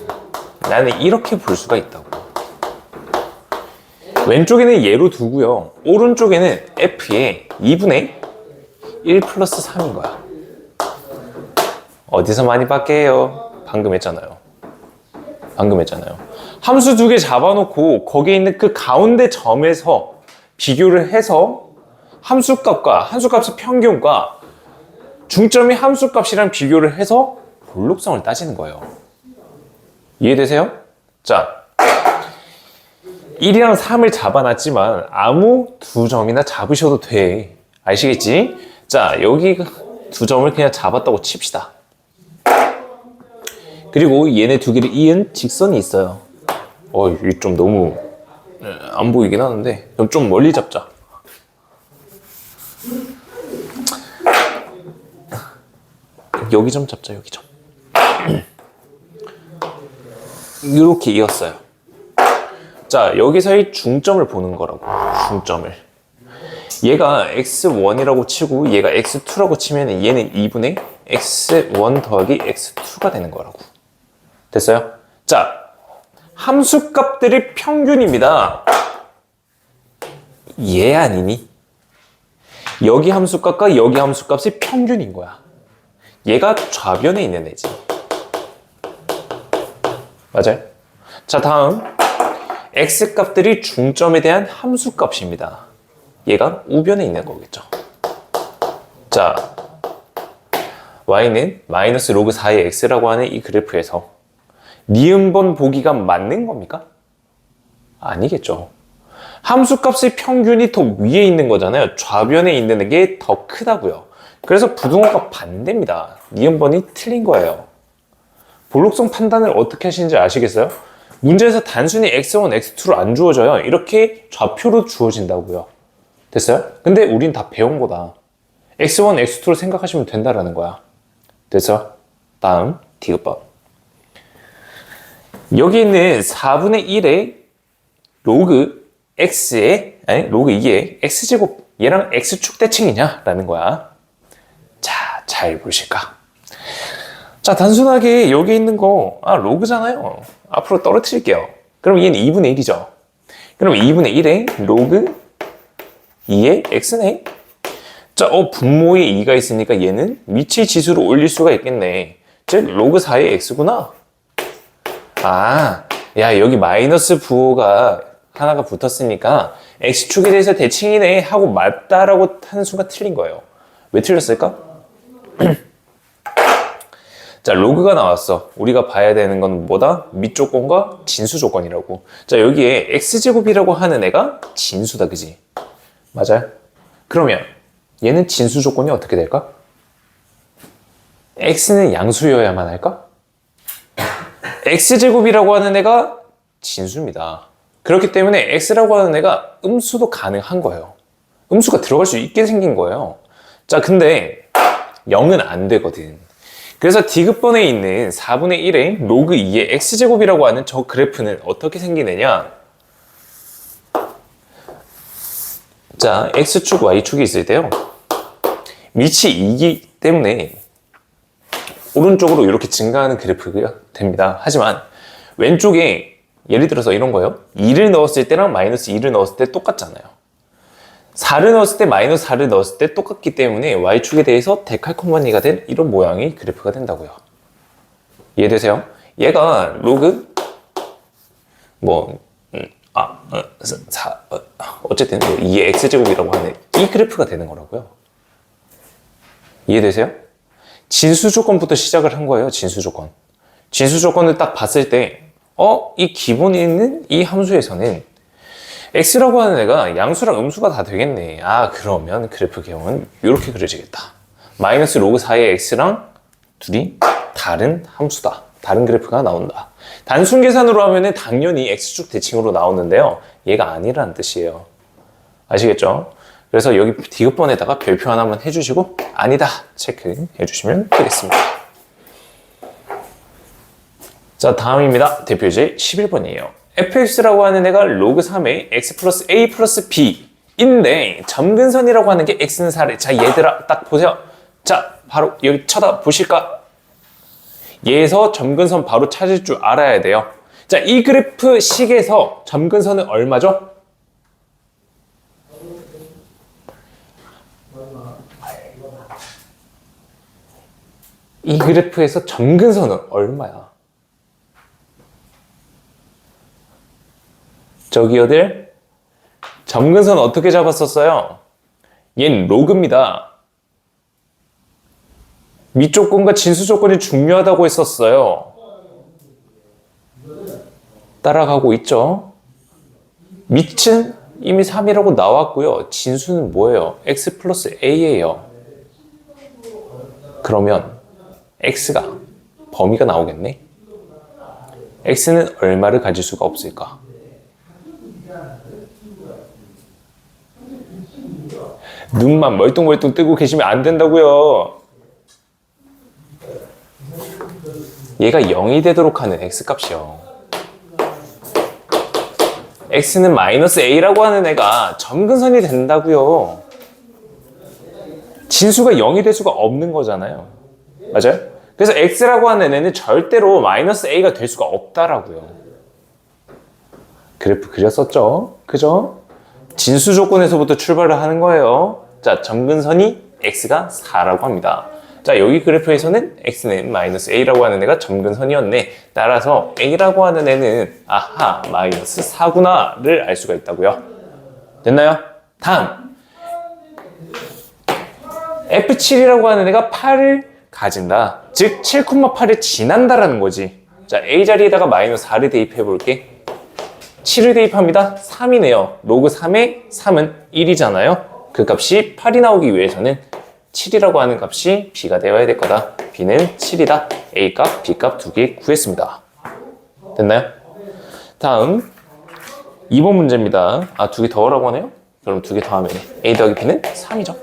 나는 이렇게 볼 수가 있다고. 왼쪽에는 얘로 두고요. 오른쪽에는 f의 2분의 1 플러스 3인 거야. 어디서 많이 받게 해요? 방금 했잖아요. 함수 두 개 잡아놓고 거기에 있는 그 가운데 점에서 비교를 해서 함수값과 함수값의 평균과 중점이 함수값이랑 비교를 해서 볼록성을 따지는 거예요. 이해되세요? 자, 1이랑 3을 잡아놨지만 아무 두 점이나 잡으셔도 돼. 아시겠지? 자, 여기 두 점을 그냥 잡았다고 칩시다. 그리고 얘네 두 개를 이은 직선이 있어요. 이게 좀 너무 안 보이긴 하는데 그럼 좀 멀리 잡자. 여기 좀 잡자, 여기 좀. 이렇게 이었어요. 자, 여기서의 중점을 보는 거라고. 중점을. 얘가 x1이라고 치고 얘가 x2라고 치면 얘는 2분의 x1 더하기 x2가 되는 거라고. 됐어요? 자, 함수값들의 평균입니다. 얘 아니니? 여기 함수값과 여기 함수값의 평균인 거야. 얘가 좌변에 있는 애지. 맞아요? 자, 다음 x값들이 중점에 대한 함수값입니다. 얘가 우변에 있는 거겠죠. 자, y는 마이너스 로그 4의 x라고 하는 이 그래프에서 니은번 보기가 맞는 겁니까? 아니겠죠. 함수값의 평균이 더 위에 있는 거잖아요. 좌변에 있는 게 더 크다고요. 그래서 부등호가 반대입니다. 니은번이 틀린 거예요. 볼록성 판단을 어떻게 하시는지 아시겠어요? 문제에서 단순히 x1, x2로 안 주어져요. 이렇게 좌표로 주어진다고요. 됐어요? 근데 우린 다 배운 거다. x1, x2로 생각하시면 된다라는 거야. 됐어? 다음 디귿번. 여기 있는 4분의 1의 로그 x의 로그 2의 x제곱 얘랑 x축 대칭이냐? 라는 거야. 자, 잘 보실까? 자, 단순하게 여기 있는 거 로그잖아요. 앞으로 떨어뜨릴게요. 그럼 얘는 2분의 1이죠. 그럼 2분의 1의 로그 2의 x네. 자, 분모에 2가 있으니까 얘는 미치 지수로 올릴 수가 있겠네. 즉 로그 4의 x구나. 야, 여기 마이너스 부호가 하나가 붙었으니까 x축에 대해서 대칭이네 하고 맞다라고 하는 순간 틀린 거예요. 왜 틀렸을까? 자, 로그가 나왔어. 우리가 봐야 되는 건 뭐다? 밑조건과 진수조건이라고. 자, 여기에 x제곱이라고 하는 애가 진수다, 그지? 맞아요? 그러면 얘는 진수조건이 어떻게 될까? x는 양수여야만 할까? x제곱이라고 하는 애가 진수입니다. 그렇기 때문에 x라고 하는 애가 음수도 가능한 거예요. 음수가 들어갈 수 있게 생긴 거예요. 자, 근데 0은 안 되거든. 그래서 디귿번에 있는 4분의 1의 로그 2의 x제곱이라고 하는 저 그래프는 어떻게 생기느냐? 자, x축, y축이 있을 때요. 밑이 2이기 때문에 오른쪽으로 이렇게 증가하는 그래프가 됩니다. 하지만 왼쪽에 예를 들어서 이런 거예요. 2를 넣었을 때랑 마이너스 2를 넣었을 때 똑같잖아요. 4를 넣었을 때 마이너스 4를 넣었을 때 똑같기 때문에 y축에 대해서 데칼코마니가 된 이런 모양의 그래프가 된다고요. 이해되세요? 얘가 로그 어쨌든 2의 x제곱이라고 하는 이 그래프가 되는 거라고요. 이해되세요? 진수조건부터 시작을 한 거예요. 진수조건. 진수조건을 딱 봤을 때 이 기본에 있는 이 함수에서는 x라고 하는 애가 양수랑 음수가 다 되겠네. 그러면 그래프 개형은 이렇게 그려지겠다. 마이너스 로그 4의 x랑 둘이 다른 함수다. 다른 그래프가 나온다. 단순 계산으로 하면은 당연히 x축 대칭으로 나오는데요. 얘가 아니라는 뜻이에요. 아시겠죠? 그래서 여기 디귿번에다가 별표 하나만 해주시고 아니다 체크해 주시면 되겠습니다. 자, 다음입니다. 대표제 11번이에요. fx라고 하는 애가 로그 3의 x 플러스 a 플러스 b인데 점근선이라고 하는 게 x는 4래. 자, 얘들아 딱 보세요. 자, 바로 여기 쳐다보실까? 얘에서 점근선 바로 찾을 줄 알아야 돼요. 자, 이 그래프 식에서 점근선은 얼마죠? 이 그래프에서 점근선은 얼마야? 저기요들 점근선 어떻게 잡았었어요? 얘는 로그입니다. 밑 조건과 진수 조건이 중요하다고 했었어요. 따라가고 있죠? 밑은 이미 3이라고 나왔고요. 진수는 뭐예요? x 플러스 a예요. 그러면 x가 범위가 나오겠네. x는 얼마를 가질 수가 없을까? 눈만 멀뚱멀뚱 뜨고 계시면 안 된다고요. 얘가 0이 되도록 하는 x값이요. x는 마이너스 a라고 하는 애가 점근선이 된다고요. 진수가 0이 될 수가 없는 거잖아요. 맞아요? 그래서 x라고 하는 애는 절대로 마이너스 a가 될 수가 없다라고요. 그래프 그렸었죠? 그죠? 진수 조건에서부터 출발을 하는 거예요. 자, 점근선이 x가 4라고 합니다. 자, 여기 그래프에서는 x는 마이너스 a라고 하는 애가 점근선이었네. 따라서 a라고 하는 애는 아하, 마이너스 4구나를 알 수가 있다고요. 됐나요? 다음 F7이라고 하는 애가 8을 가진다. 즉 7,8을 지난다라는 거지. 자, a 자리에다가 마이너스 4를 대입해 볼게. 7을 대입합니다. 3이네요. 로그 3에 3은 1이잖아요. 그 값이 8이 나오기 위해서는 7이라고 하는 값이 b가 되어야 될 거다. b는 7이다. a값, b값 두 개 구했습니다. 됐나요? 다음 2번 문제입니다. 아, 두 개 더하라고 하네요? 그럼 두 개 더하면 a 더하기 b는 3이죠.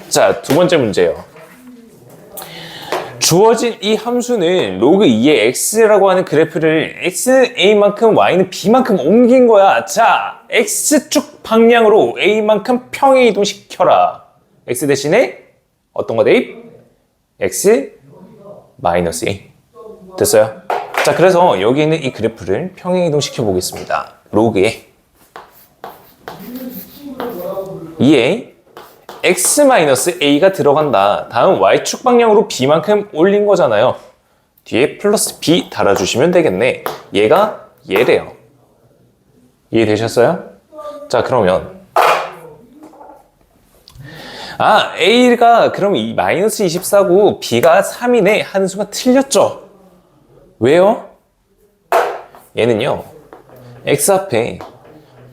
자, 두 번째 문제예요. 주어진 이 함수는 로그 2의 x라고 하는 그래프를 x는 a만큼 y는 b만큼 옮긴 거야. 자, x축 방향으로 a만큼 평행 이동시켜라. x 대신에 어떤 거 대입? x 마이너스 a. 됐어요? 자, 그래서 여기 있는 이 그래프를 평행 이동시켜 보겠습니다. 로그에 2에 x-a가 들어간다. 다음 y축 방향으로 b만큼 올린 거잖아요. 뒤에 플러스 b 달아주시면 되겠네. 얘가 얘래요. 이해되셨어요? 자, 그러면 a가 그럼 마이너스 24고 b가 3이네 하는 수가 틀렸죠? 왜요? 얘는요, x 앞에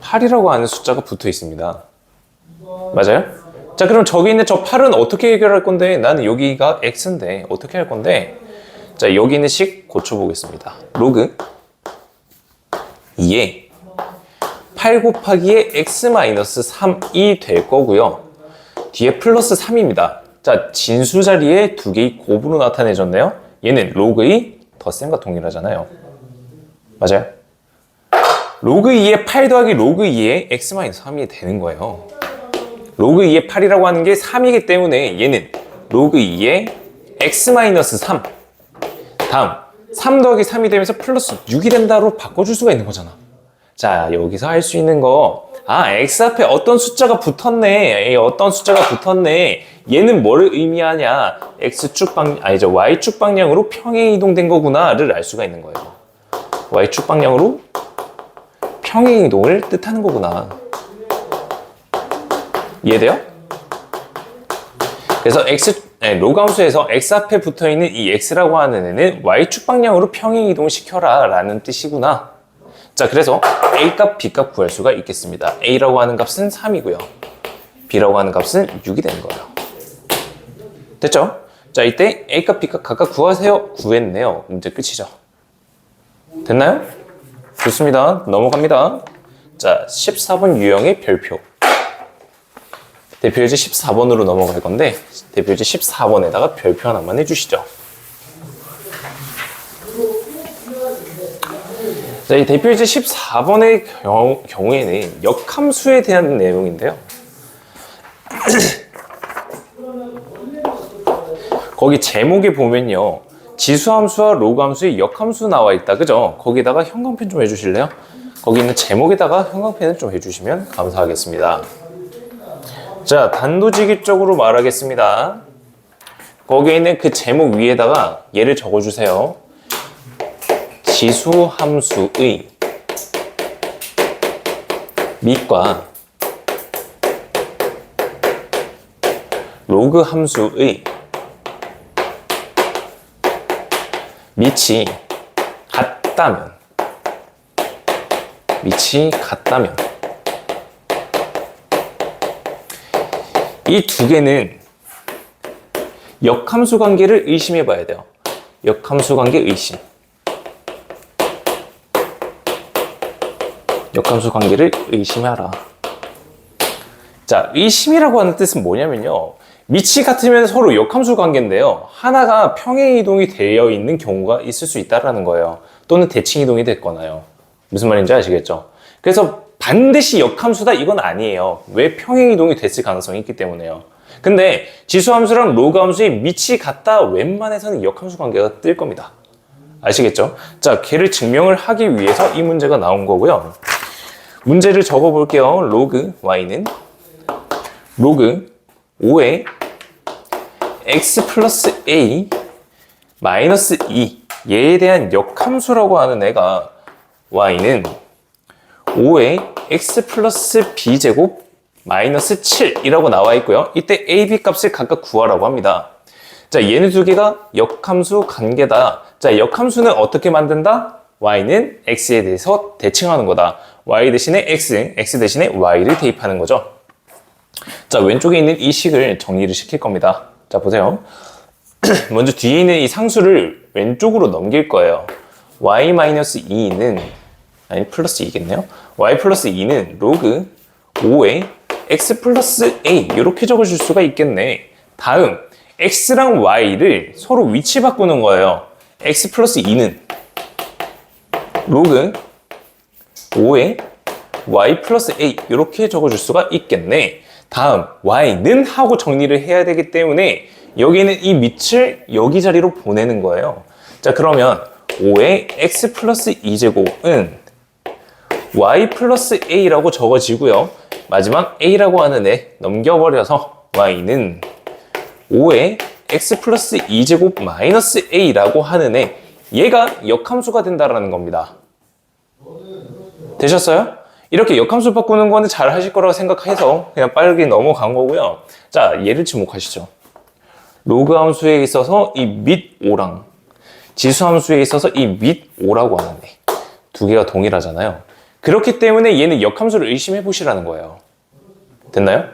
8이라고 하는 숫자가 붙어 있습니다. 맞아요? 자, 그럼 저기 있는 저 8은 어떻게 해결할 건데? 나는 여기가 x인데 어떻게 할 건데? 자, 여기 있는 식 고쳐보겠습니다. 로그 2에 8 곱하기에 x-3이 될 거고요. 뒤에 플러스 3입니다. 자, 진수 자리에 두 개의 곱으로 나타내졌네요. 얘는 로그의 덧셈과 동일하잖아요. 맞아요? 로그 2에 8 더하기 로그 2에 x-3이 되는 거예요. 로그 2의 8이라고 하는 게 3이기 때문에 얘는 로그 2의 x-3. 다음 3 더하기 3이 되면서 플러스 6이 된다로 바꿔줄 수가 있는 거잖아. 자, 여기서 할 수 있는 거, x 앞에 어떤 숫자가 붙었네. 어떤 숫자가 붙었네. 얘는 뭐를 의미하냐? y축 방향으로 평행 이동된 거구나를 알 수가 있는 거예요. y축 방향으로 평행 이동을 뜻하는 거구나. 이해돼요? 그래서 로그 함수에서 x 앞에 붙어있는 이 x라고 하는 애는 y축 방향으로 평행 이동시켜라 라는 뜻이구나. 자, 그래서 a값, b값 구할 수가 있겠습니다. a라고 하는 값은 3이고요. b라고 하는 값은 6이 되는 거예요. 됐죠? 자, 이때 a값, b값 각각 구하세요. 구했네요. 문제 끝이죠. 됐나요? 좋습니다. 넘어갑니다. 자, 14번 유형의 별표. 대표유제 14번으로 넘어갈 건데 대표유제 14번에다가 별표 하나만 해주시죠. 자, 이 대표유제 14번의 경우에는 역함수에 대한 내용인데요. 거기 제목에 보면요, 지수함수와 로그함수의 역함수 나와 있다. 그죠? 거기다가 형광펜 좀 해주실래요? 거기 있는 제목에다가 형광펜을 좀 해주시면 감사하겠습니다. 자, 단도직입적으로 말하겠습니다. 거기에 있는 그 제목 위에다가 얘를 적어주세요. 지수함수의 밑과 로그함수의 밑이 같다면 이 두 개는 역함수 관계를 의심해 봐야 돼요. 역함수 관계 의심. 역함수 관계를 의심하라. 자, 의심이라고 하는 뜻은 뭐냐면요. 밑이 같으면 서로 역함수 관계인데요. 하나가 평행 이동이 되어 있는 경우가 있을 수 있다는 거예요. 또는 대칭 이동이 됐거나요. 무슨 말인지 아시겠죠? 그래서 반드시 역함수다 이건 아니에요. 왜 평행 이동이 됐을 가능성이 있기 때문에요. 근데 지수함수랑 로그함수의 밑이 같다 웬만해서는 역함수 관계가 뜰 겁니다. 아시겠죠? 자, 걔를 증명을 하기 위해서 이 문제가 나온 거고요. 문제를 적어 볼게요. 로그 y는 로그 5의 x 플러스 a 마이너스 2 얘에 대한 역함수라고 하는 애가 y는 5의 x 플러스 b제곱 마이너스 7이라고 나와 있고요. 이때 a, b 값을 각각 구하라고 합니다. 자, 얘네 두 개가 역함수 관계다. 자, 역함수는 어떻게 만든다? y는 x에 대해서 대칭하는 거다. y 대신에 x 대신에 y를 대입하는 거죠. 자, 왼쪽에 있는 이 식을 정리를 시킬 겁니다. 자, 보세요. 먼저 뒤에 있는 이 상수를 왼쪽으로 넘길 거예요. y-2는 아니 플러스 2겠네요. y 플러스 2는 로그 5의 x 플러스 a 이렇게 적어줄 수가 있겠네. 다음 x랑 y를 서로 위치 바꾸는 거예요. x 플러스 2는 로그 5의 y 플러스 a 이렇게 적어줄 수가 있겠네. 다음 y는 하고 정리를 해야 되기 때문에 여기는 이 밑을 여기 자리로 보내는 거예요. 자, 그러면 5의 x 플러스 2제곱은 y 플러스 a라고 적어지고요. 마지막 a라고 하는 애 넘겨버려서 y는 5의 x 플러스 2제곱 마이너스 a라고 하는 애 얘가 역함수가 된다라는 겁니다. 되셨어요? 이렇게 역함수 바꾸는 거는 잘 하실 거라고 생각해서 그냥 빠르게 넘어간 거고요. 자, 얘를 주목하시죠. 로그 함수에 있어서 이 밑 5랑 지수 함수에 있어서 이 밑 5라고 하는데 두 개가 동일하잖아요. 그렇기 때문에 얘는 역함수를 의심해 보시라는 거예요. 됐나요?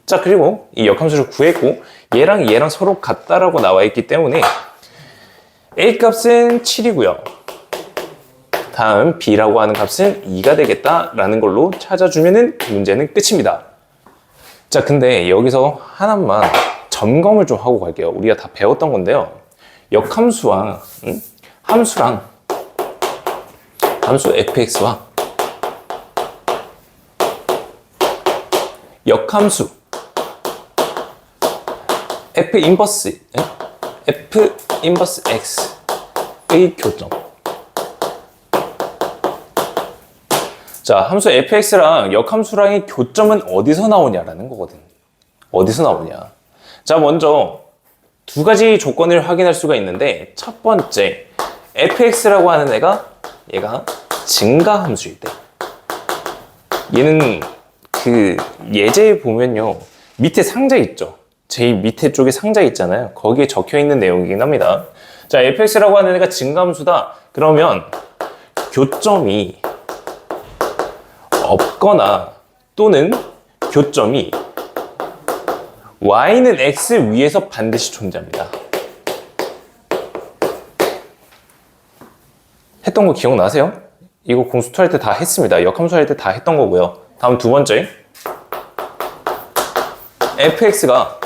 자, 그리고 이 역함수를 구했고 얘랑 서로 같다라고 나와 있기 때문에 A 값은 7이고요. 다음 B라고 하는 값은 2가 되겠다라는 걸로 찾아주면은 문제는 끝입니다. 자, 근데 여기서 하나만 점검을 좀 하고 갈게요. 우리가 다 배웠던 건데요. 역함수와 함수랑 함수 fx와 역함수 f 인버스 x의 교점. 자, 함수 fx랑 역함수랑의 교점은 어디서 나오냐라는 거거든. 어디서 나오냐. 자, 먼저 두 가지 조건을 확인할 수가 있는데 첫 번째 fx라고 하는 얘가 증가함수일 때 얘는 그 예제에 보면요 밑에 상자 있죠. 제일 밑에 쪽에 상자 있잖아요. 거기에 적혀 있는 내용이긴 합니다. 자, fx라고 하는 애가 증가함수다. 그러면 교점이 없거나 또는 교점이 y는 x 위에서 반드시 존재합니다. 했던 거 기억나세요? 이거 공수2 할 때 다 했습니다. 역함수 할 때 다 했던 거고요. 다음 두 번째 fx가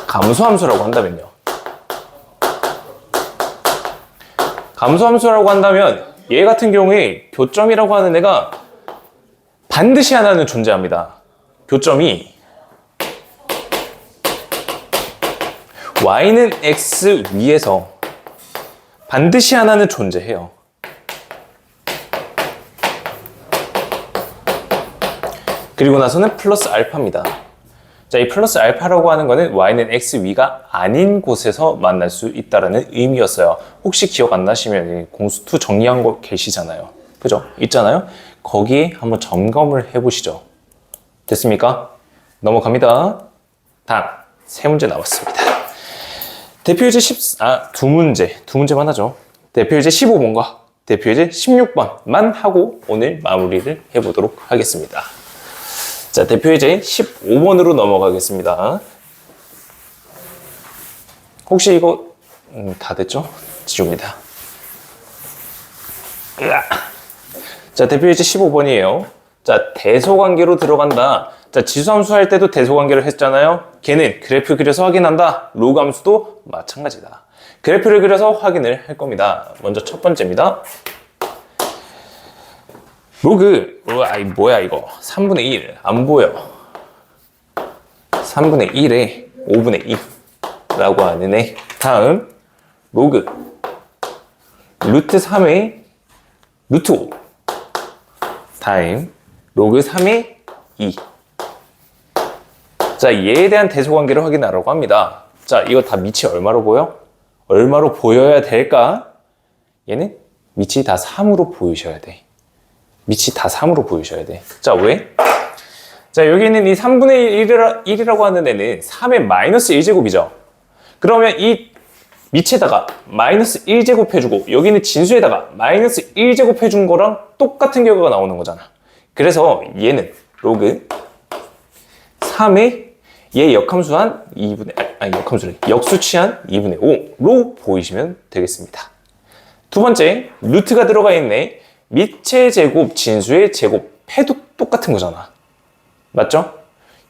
감소함수라고 한다면요. 감소함수라고 한다면 얘 같은 경우에 교점이라고 하는 애가 반드시 하나는 존재합니다. 교점이 y는 x 위에서 반드시 하나는 존재해요. 그리고 나서는 플러스 알파입니다. 자, 이 플러스 알파라고 하는 거는 y는 x 위가 아닌 곳에서 만날 수 있다는 의미였어요. 혹시 기억 안 나시면 공수2 정리한 거 계시잖아요. 그죠? 있잖아요? 거기에 한번 점검을 해보시죠. 됐습니까? 넘어갑니다. 다음, 세 문제 나왔습니다. 대표예제 두 문제만 하죠. 대표예제 15번과 대표예제 16번만 하고 오늘 마무리를 해보도록 하겠습니다. 자, 대표예제 15번으로 넘어가겠습니다. 혹시 이거 다 됐죠? 지웁니다. 자, 대표예제 15번이에요. 자, 대소관계로 들어간다. 자, 지수함수 할 때도 대소관계를 했잖아요. 걔는 그래프 그려서 확인한다. 로그 함수도 마찬가지다. 그래프를 그려서 확인을 할 겁니다. 먼저 첫 번째입니다. 로그, 아이 뭐야 이거. 3분의 1, 안 보여. 3분의 1에 5분의 2라고 하는 애. 다음, 로그, 루트 3에 루트 5. 다음, 로그 3에 2. 자, 얘에 대한 대소관계를 확인하라고 합니다. 자, 이거 다 밑이 얼마로 보여? 얼마로 보여야 될까? 얘는 밑이 다 3으로 보이셔야 돼. 밑이 다 3으로 보이셔야 돼. 자, 왜? 자, 여기 있는 이 3분의 1이라고 하는 애는 3의 마이너스 1제곱이죠. 그러면 이 밑에다가 마이너스 1제곱 해주고 여기는 진수에다가 마이너스 1제곱 해준 거랑 똑같은 결과가 나오는 거잖아. 그래서 얘는 로그 3의 얘 역함수한 2분의 역수치한 2분의 5로 보이시면 되겠습니다. 두 번째, 루트가 들어가 있네. 밑의 제곱, 진수의 제곱 해도 똑같은 거잖아. 맞죠?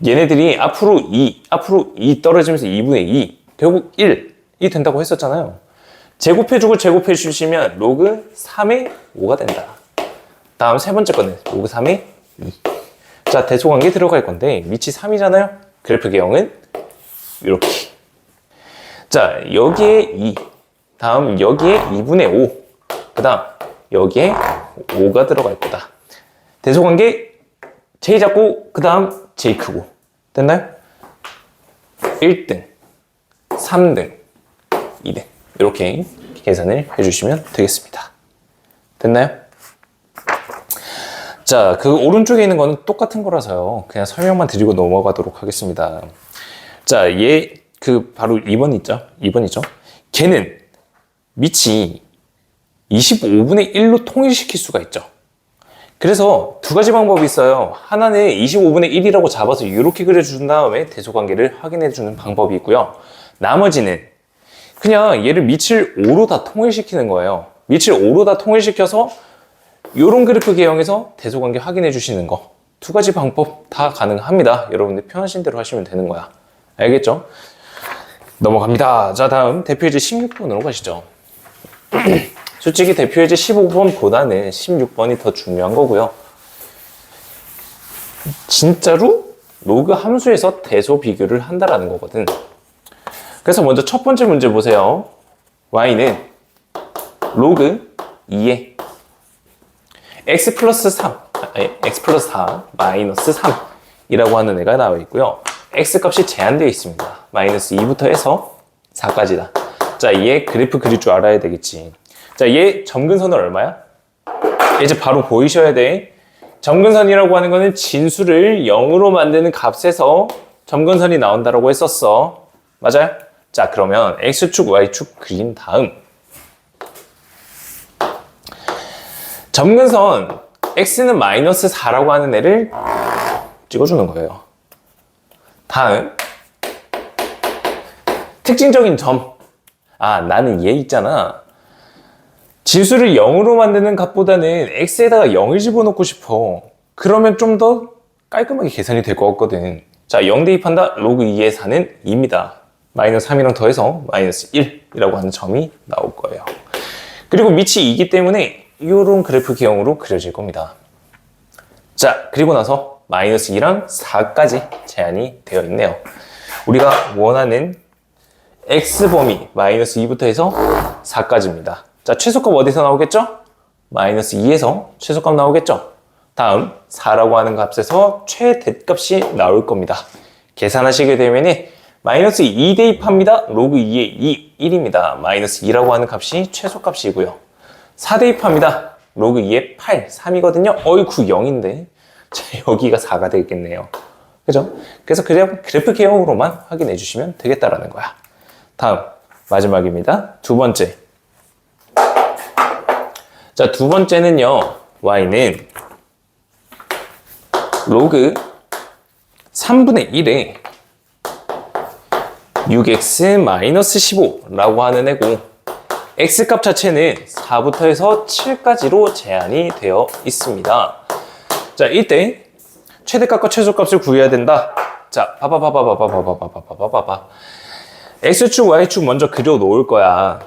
얘네들이 앞으로 2 떨어지면서 2분의 2, 결국 1이 된다고 했었잖아요. 제곱해주고 제곱해주시면 로그 3의 5가 된다. 다음 세 번째 거는 로그 3의 2. 자, 대소관계 들어갈 건데 밑이 3이잖아요. 그래프 개형은 이렇게. 자, 여기에 2. 다음 여기에 2분의 5. 그 다음 여기에 5가 들어갈 거다. 대소관계 J 작고 그 다음 J 크고. 됐나요? 1등, 3등, 2등. 이렇게 계산을 해주시면 되겠습니다. 됐나요? 자, 그 오른쪽에 있는 거는 똑같은 거라서요. 그냥 설명만 드리고 넘어가도록 하겠습니다. 자, 바로 2번 있죠? 2번이죠? 걔는 밑이 25분의 1로 통일시킬 수가 있죠. 그래서 두 가지 방법이 있어요. 하나는 25분의 1이라고 잡아서 이렇게 그려준 다음에 대소관계를 확인해주는 방법이 있고요. 나머지는 그냥 얘를 밑을 5로 다 통일시키는 거예요. 밑을 5로 다 통일시켜서 이런 그래프 개형에서 대소관계 확인해 주시는 거. 두 가지 방법 다 가능합니다. 여러분들 편하신 대로 하시면 되는 거야. 알겠죠? 넘어갑니다. 자, 다음 대표예제 16번으로 가시죠. 솔직히 대표예제 15번보다는 16번이 더 중요한 거고요. 진짜로 로그 함수에서 대소 비교를 한다라는 거거든. 그래서 먼저 첫 번째 문제 보세요. y는 로그 2에 x 플러스 4 마이너스 3이라고 하는 애가 나와 있고요. x 값이 제한되어 있습니다. 마이너스 2부터 해서 4까지다. 자, 얘 그래프 그릴 줄 알아야 되겠지. 자, 얘 점근선은 얼마야? 이제 바로 보이셔야 돼. 점근선이라고 하는 거는 진수를 0으로 만드는 값에서 점근선이 나온다라고 했었어. 맞아요? 자, 그러면 x축, y축 그린 다음 점근선 x는 마이너스 4라고 하는 애를 찍어주는 거예요. 다음 특징적인 점. 나는 얘 있잖아. 진수를 0으로 만드는 값보다는 x에다가 0을 집어넣고 싶어. 그러면 좀 더 깔끔하게 계산이 될 것 같거든. 자, 0 대입한다. 로그 2의 4는 2입니다. 마이너스 3이랑 더해서 마이너스 1이라고 하는 점이 나올 거예요. 그리고 밑이 2이기 때문에 이런 그래프 기형으로 그려질 겁니다. 자, 그리고 나서 마이너스 2랑 4까지 제한이 되어 있네요. 우리가 원하는 x범위 마이너스 2부터 해서 4까지입니다. 자, 최소값 어디서 나오겠죠? 마이너스 2에서 최소값 나오겠죠? 다음 4라고 하는 값에서 최대값이 나올 겁니다. 계산하시게 되면 마이너스 2 대입합니다. 로그 2의 2, 1입니다. 마이너스 2라고 하는 값이 최소값이고요. 4 대입합니다. 로그 2의 8, 3이거든요. 어이구 0인데 자, 여기가 4가 되겠네요. 그죠? 그래서 그냥 그래프 개형으로만 확인해 주시면 되겠다라는 거야. 다음 마지막입니다. 두 번째. 자, 두 번째는요. y는 로그 3분의 1에 6x-15라고 하는 애고 x값 자체는 4부터 해서 7까지로 제한이 되어 있습니다. 자, 이때 최대값과 최소값을 구해야 된다. 자, 봐봐. x축, y축 먼저 그려 놓을 거야.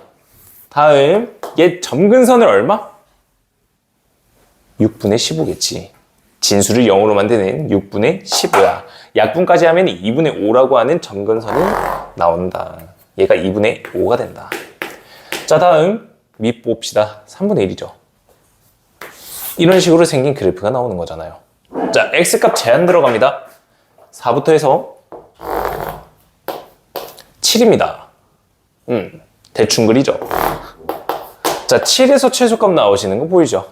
다음 얘 점근선을 얼마? 6분의 15겠지. 진수를 0으로 만드는 6분의 15야. 약분까지 하면 2분의 5라고 하는 점근선이 나온다. 얘가 2분의 5가 된다. 자, 다음 밑 봅시다. 3분의 1이죠. 이런 식으로 생긴 그래프가 나오는 거잖아요. 자, x값 제한 들어갑니다. 4부터 해서 7입니다. 대충 그리죠. 자, 7에서 최소값 나오시는 거 보이죠?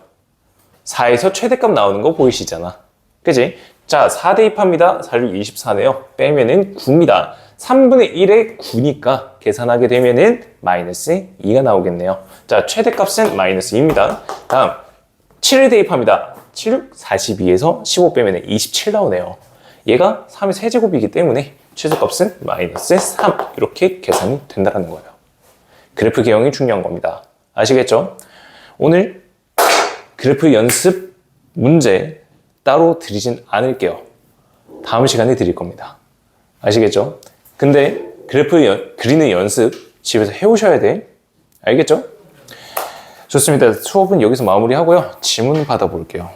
4에서 최대값 나오는 거 보이시잖아. 그지? 자, 4 대입합니다. 4, 6, 24네요. 빼면은 9입니다. 3분의 1에 9니까 계산하게 되면은 마이너스 2가 나오겠네요. 자, 최대값은 마이너스 2입니다. 다음, 7을 대입합니다. 7, 6, 42에서 15 빼면은 27 나오네요. 얘가 3의 세제곱이기 때문에 최소값은 마이너스 3. 이렇게 계산이 된다는 거예요. 그래프 개형이 중요한 겁니다. 아시겠죠? 오늘 그래프 연습 문제 따로 드리진 않을게요. 다음 시간에 드릴 겁니다. 아시겠죠? 근데 그래프 그리는 연습 집에서 해오셔야 돼. 알겠죠? 좋습니다. 수업은 여기서 마무리하고요. 질문 받아볼게요.